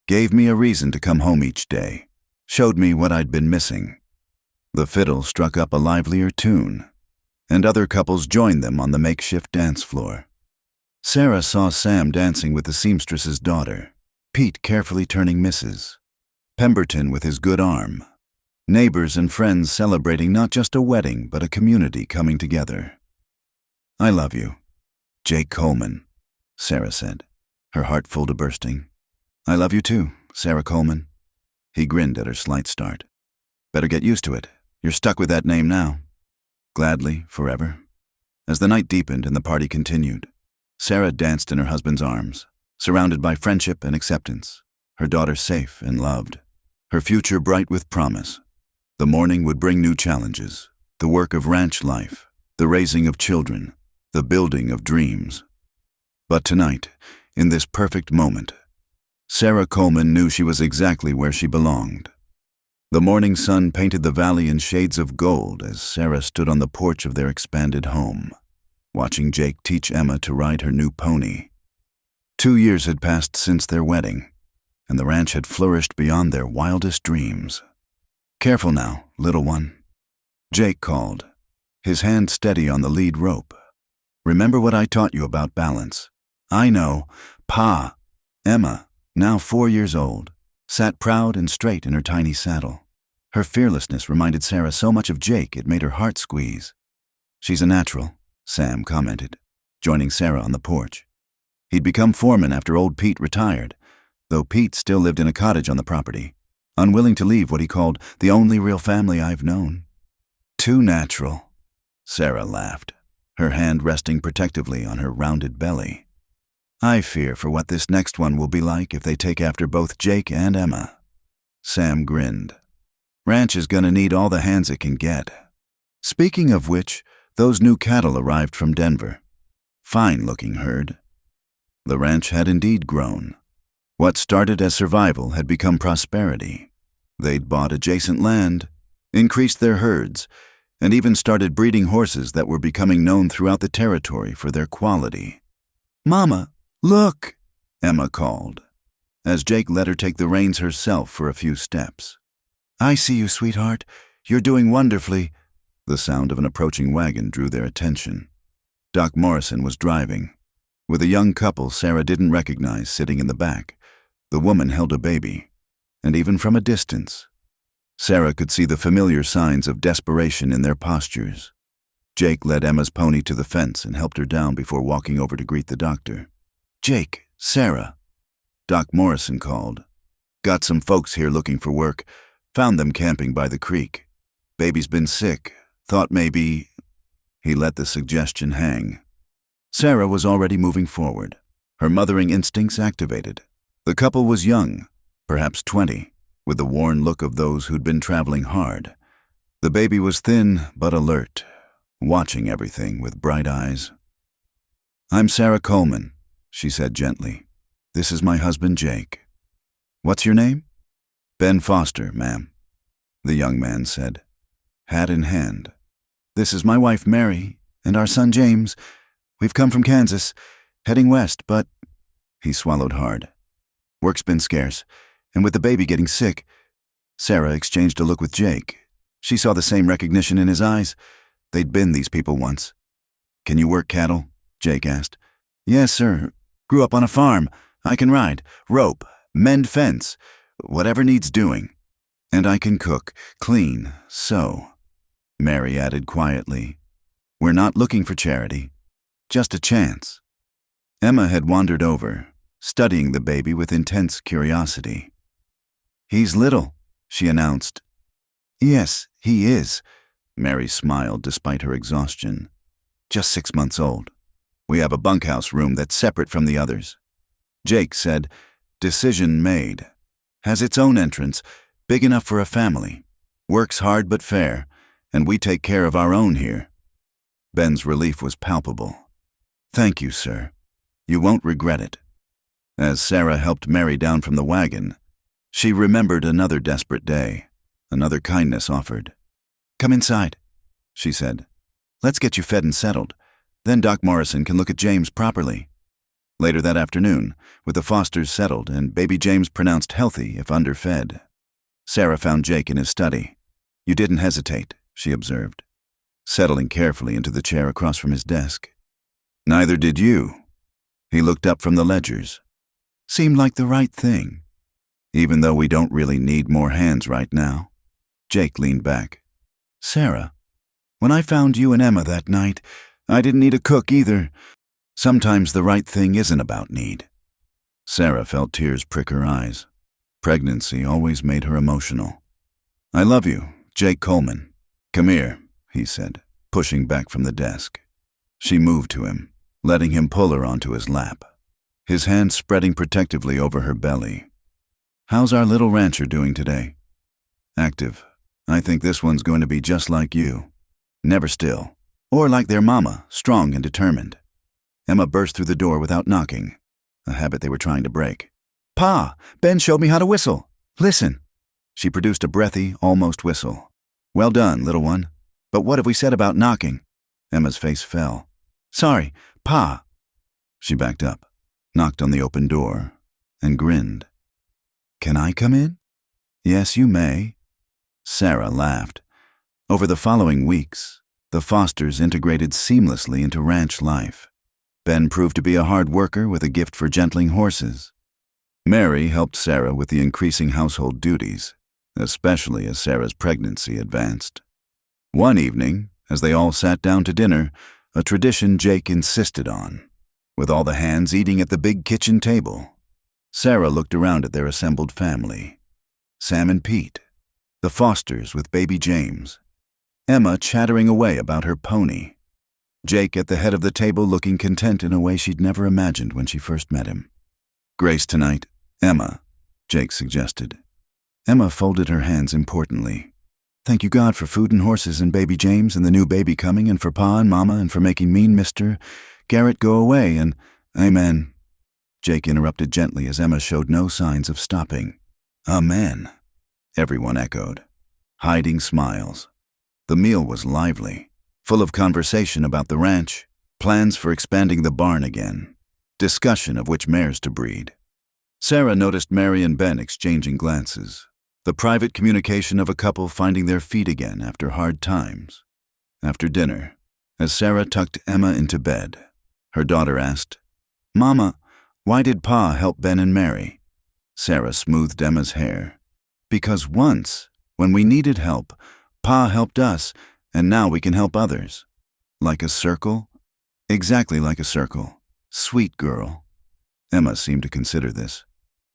"Gave me a reason to come home each day, showed me what I'd been missing." The fiddle struck up a livelier tune, and other couples joined them on the makeshift dance floor. Sarah saw Sam dancing with the seamstress's daughter, Pete carefully turning misses, Pemberton with his good arm, neighbors and friends celebrating not just a wedding but a community coming together. "I love you, Jake Coleman," Sarah said, her heart full to bursting. "I love you too, Sarah Coleman." He grinned at her slight start. "Better get used to it. You're stuck with that name now." "Gladly, forever." As the night deepened and the party continued, Sarah danced in her husband's arms, surrounded by friendship and acceptance, her daughter safe and loved, her future bright with promise. The morning would bring new challenges, the work of ranch life, the raising of children, the building of dreams. But tonight, in this perfect moment, Sarah Coleman knew she was exactly where she belonged. The morning sun painted the valley in shades of gold as Sarah stood on the porch of their expanded home, watching Jake teach Emma to ride her new pony. 2 years had passed since their wedding, and the ranch had flourished beyond their wildest dreams. "Careful now, little one," Jake called, his hand steady on the lead rope. "Remember what I taught you about balance." "I know, Pa." Emma, now 4 years old, sat proud and straight in her tiny saddle. Her fearlessness reminded Sarah so much of Jake it made her heart squeeze. "She's a natural," Sam commented, joining Sarah on the porch. He'd become foreman after old Pete retired, though Pete still lived in a cottage on the property, unwilling to leave what he called the only real family I've known. "Too natural," Sarah laughed, her hand resting protectively on her rounded belly. "I fear for what this next one will be like if they take after both Jake and Emma." Sam grinned. "Ranch is gonna need all the hands it can get." Speaking of which, those new cattle arrived from Denver. Fine-looking herd. The ranch had indeed grown. What started as survival had become prosperity. They'd bought adjacent land, increased their herds, and even started breeding horses that were becoming known throughout the territory for their quality. "Mama, look," Emma called, as Jake let her take the reins herself for a few steps. "I see you, sweetheart. You're doing wonderfully." The sound of an approaching wagon drew their attention. Doc Morrison was driving, with a young couple Sarah didn't recognize sitting in the back. The woman held a baby, and even from a distance, Sarah could see the familiar signs of desperation in their postures. Jake led Emma's pony to the fence and helped her down before walking over to greet the doctor. "Jake, Sarah," Doc Morrison called. "Got some folks here looking for work. Found them camping by the creek. Baby's been sick. Thought maybe—" He let the suggestion hang. Sarah was already moving forward, her mothering instincts activated. The couple was young, perhaps 20, with the worn look of those who'd been traveling hard. The baby was thin but alert, watching everything with bright eyes. "I'm Sarah Coleman," she said gently. "This is my husband, Jake." "What's your name?" "Ben Foster, ma'am," the young man said, hat in hand. "This is my wife, Mary, and our son, James. We've come from Kansas, heading west, but—" He swallowed hard. "Work's been scarce, and with the baby getting sick—" Sarah exchanged a look with Jake. She saw the same recognition in his eyes. They'd been these people once. "Can you work cattle?" Jake asked. "Yes, sir. Grew up on a farm. I can ride, rope, mend fence, whatever needs doing. And I can cook, clean, sew," Mary added quietly. "We're not looking for charity, just a chance." Emma had wandered over, studying the baby with intense curiosity. "He's little," she announced. "Yes, he is," Mary smiled despite her exhaustion. "Just 6 months old. We have a bunkhouse room that's separate from the others." Jake said, "Decision made. Has its own entrance, Big enough for a family. Works hard but fair, and we take care of our own here." Ben's relief was palpable. "Thank you, sir. You won't regret it." As Sarah helped Mary down from the wagon, she remembered another desperate day, another kindness offered. "Come inside," she said. "Let's get you fed and settled. Then Doc Morrison can look at James properly." Later that afternoon, with the Fosters settled and baby James pronounced healthy if underfed, Sarah found Jake in his study. "You didn't hesitate," she observed, settling carefully into the chair across from his desk. "Neither did you." He looked up from the ledgers. "Seemed like the right thing, even though we don't really need more hands right now." Jake leaned back. "Sarah, when I found you and Emma that night, I didn't need a cook either. Sometimes the right thing isn't about need." Sarah felt tears prick her eyes. Pregnancy always made her emotional. "I love you, Jake Coleman. Come here," he said, pushing back from the desk. She moved to him, letting him pull her onto his lap, his hand spreading protectively over her belly. "How's our little rancher doing today?" "Active. I think this one's going to be just like you. Never still. Or like their mama, strong and determined." Emma burst through the door without knocking, a habit they were trying to break. "Pa, Ben showed me how to whistle. Listen." She produced a breathy, almost whistle. "Well done, little one. But what have we said about knocking?" Emma's face fell. "Sorry, Pa." She backed up, knocked on the open door, and grinned. "Can I come in?" "Yes, you may." Sarah laughed. Over the following weeks, the Fosters integrated seamlessly into ranch life. Ben proved to be a hard worker with a gift for gentling horses. Mary helped Sarah with the increasing household duties, especially as Sarah's pregnancy advanced. One evening, as they all sat down to dinner, a tradition Jake insisted on, with all the hands eating at the big kitchen table. Sarah looked around at their assembled family. Sam and Pete, the Fosters with baby James, Emma chattering away about her pony, Jake at the head of the table looking content in a way she'd never imagined when she first met him. "Grace tonight, Emma," Jake suggested. Emma folded her hands importantly. "Thank you God for food and horses and baby James and the new baby coming, and for Pa and Mama, and for making me and Mr. Garrett go away, and Amen." Jake interrupted gently as Emma showed no signs of stopping. "Amen," everyone echoed, hiding smiles. The meal was lively, full of conversation about the ranch, plans for expanding the barn again, discussion of which mares to breed. Sarah noticed Mary and Ben exchanging glances, the private communication of a couple finding their feet again after hard times. After dinner, as Sarah tucked Emma into bed, her daughter asked, "Mama, why did Pa help Ben and Mary?" Sarah smoothed Emma's hair. "Because once, when we needed help, Pa helped us, and now we can help others." "Like a circle?" "Exactly like a circle. Sweet girl." Emma seemed to consider this.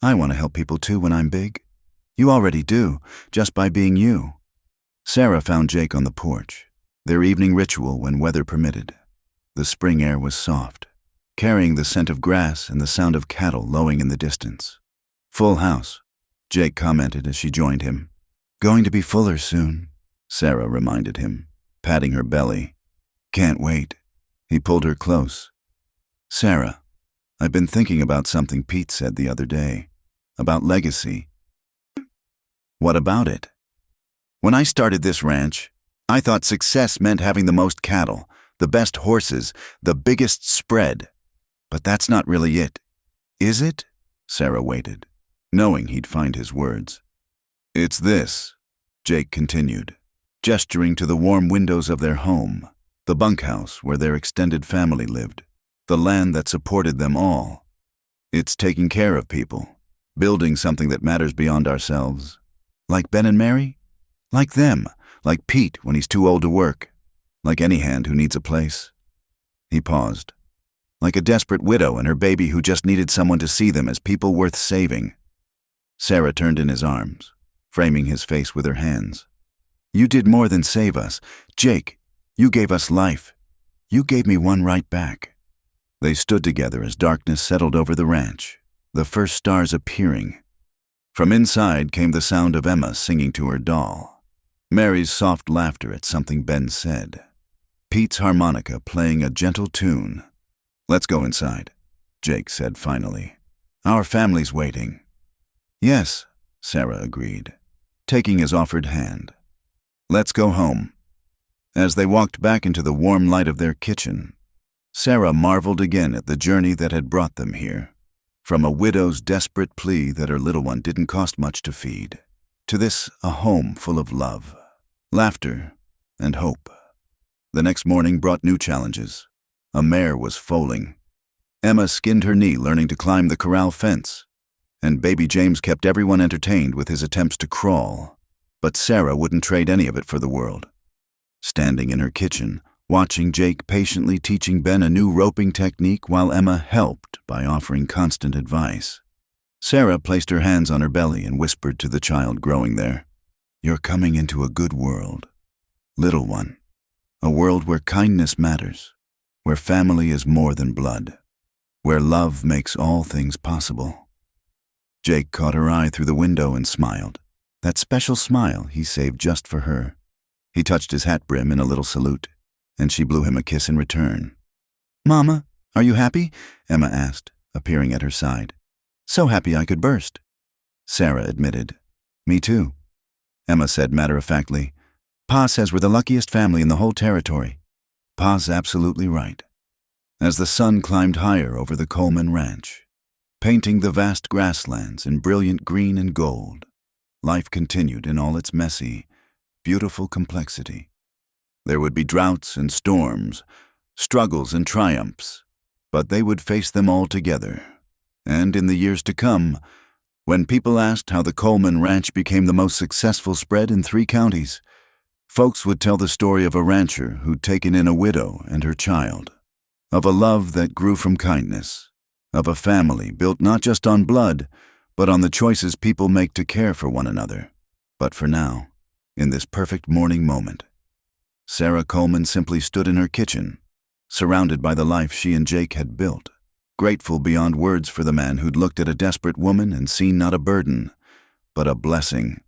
"I want to help people too when I'm big." "You already do, just by being you." Sarah found Jake on the porch, their evening ritual when weather permitted. The spring air was soft, carrying the scent of grass and the sound of cattle lowing in the distance. "Full house," Jake commented as she joined him. "Going to be fuller soon," Sarah reminded him, patting her belly. "Can't wait." He pulled her close. "Sarah, I've been thinking about something Pete said the other day, about legacy." "What about it?" "When I started this ranch, I thought success meant having the most cattle, the best horses, the biggest spread. But that's not really it. Is it?" Sarah waited, knowing he'd find his words. "It's this," Jake continued, gesturing to the warm windows of their home, the bunkhouse where their extended family lived, the land that supported them all. "It's taking care of people, building something that matters beyond ourselves. Like Ben and Mary? Like them, like Pete when he's too old to work, like any hand who needs a place." He paused. "Like a desperate widow and her baby who just needed someone to see them as people worth saving." Sarah turned in his arms, framing his face with her hands. "You did more than save us. Jake, you gave us life. You gave me one right back." They stood together as darkness settled over the ranch, the first stars appearing. From inside came the sound of Emma singing to her doll, Mary's soft laughter at something Ben said, Pete's harmonica playing a gentle tune. "Let's go inside," Jake said finally. "Our family's waiting." "Yes," Sarah agreed, taking his offered hand. "Let's go home." As they walked back into the warm light of their kitchen, Sarah marveled again at the journey that had brought them here. From a widow's desperate plea that her little one didn't cost much to feed, to this, a home full of love, laughter, and hope. The next morning brought new challenges. A mare was foaling. Emma skinned her knee learning to climb the corral fence, and baby James kept everyone entertained with his attempts to crawl. But Sarah wouldn't trade any of it for the world. Standing in her kitchen, watching Jake patiently teaching Ben a new roping technique while Emma helped by offering constant advice, Sarah placed her hands on her belly and whispered to the child growing there, "You're coming into a good world, little one. A world where kindness matters, where family is more than blood, where love makes all things possible." Jake caught her eye through the window and smiled, that special smile he saved just for her. He touched his hat brim in a little salute, and she blew him a kiss in return. "Mama, are you happy?" Emma asked, appearing at her side. "So happy I could burst." Sarah admitted, "Me too." Emma said matter-of-factly, "Pa says we're the luckiest family in the whole territory." Pa's absolutely right. As the sun climbed higher over the Coleman Ranch, painting the vast grasslands in brilliant green and gold, life continued in all its messy, beautiful complexity. There would be droughts and storms, struggles and triumphs, but they would face them all together. And in the years to come, when people asked how the Coleman Ranch became the most successful spread in 3 counties, folks would tell the story of a rancher who'd taken in a widow and her child, of a love that grew from kindness, of a family built not just on blood, but on the choices people make to care for one another. But for now, in this perfect morning moment, Sarah Coleman simply stood in her kitchen, surrounded by the life she and Jake had built, grateful beyond words for the man who'd looked at a desperate woman and seen not a burden, but a blessing.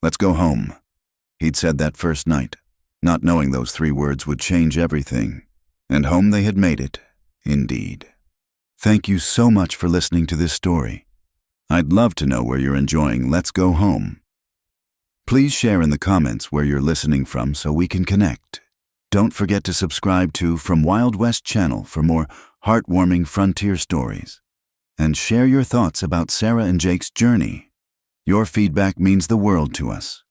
"Let's go home," he'd said that first night, not knowing those 3 words would change everything. And home they had made it, indeed. Thank you so much for listening to this story. I'd love to know where you're enjoying Let's Go Home. Please share in the comments where you're listening from so we can connect. Don't forget to subscribe to From Wild West channel for more heartwarming frontier stories. And share your thoughts about Sarah and Jake's journey. Your feedback means the world to us.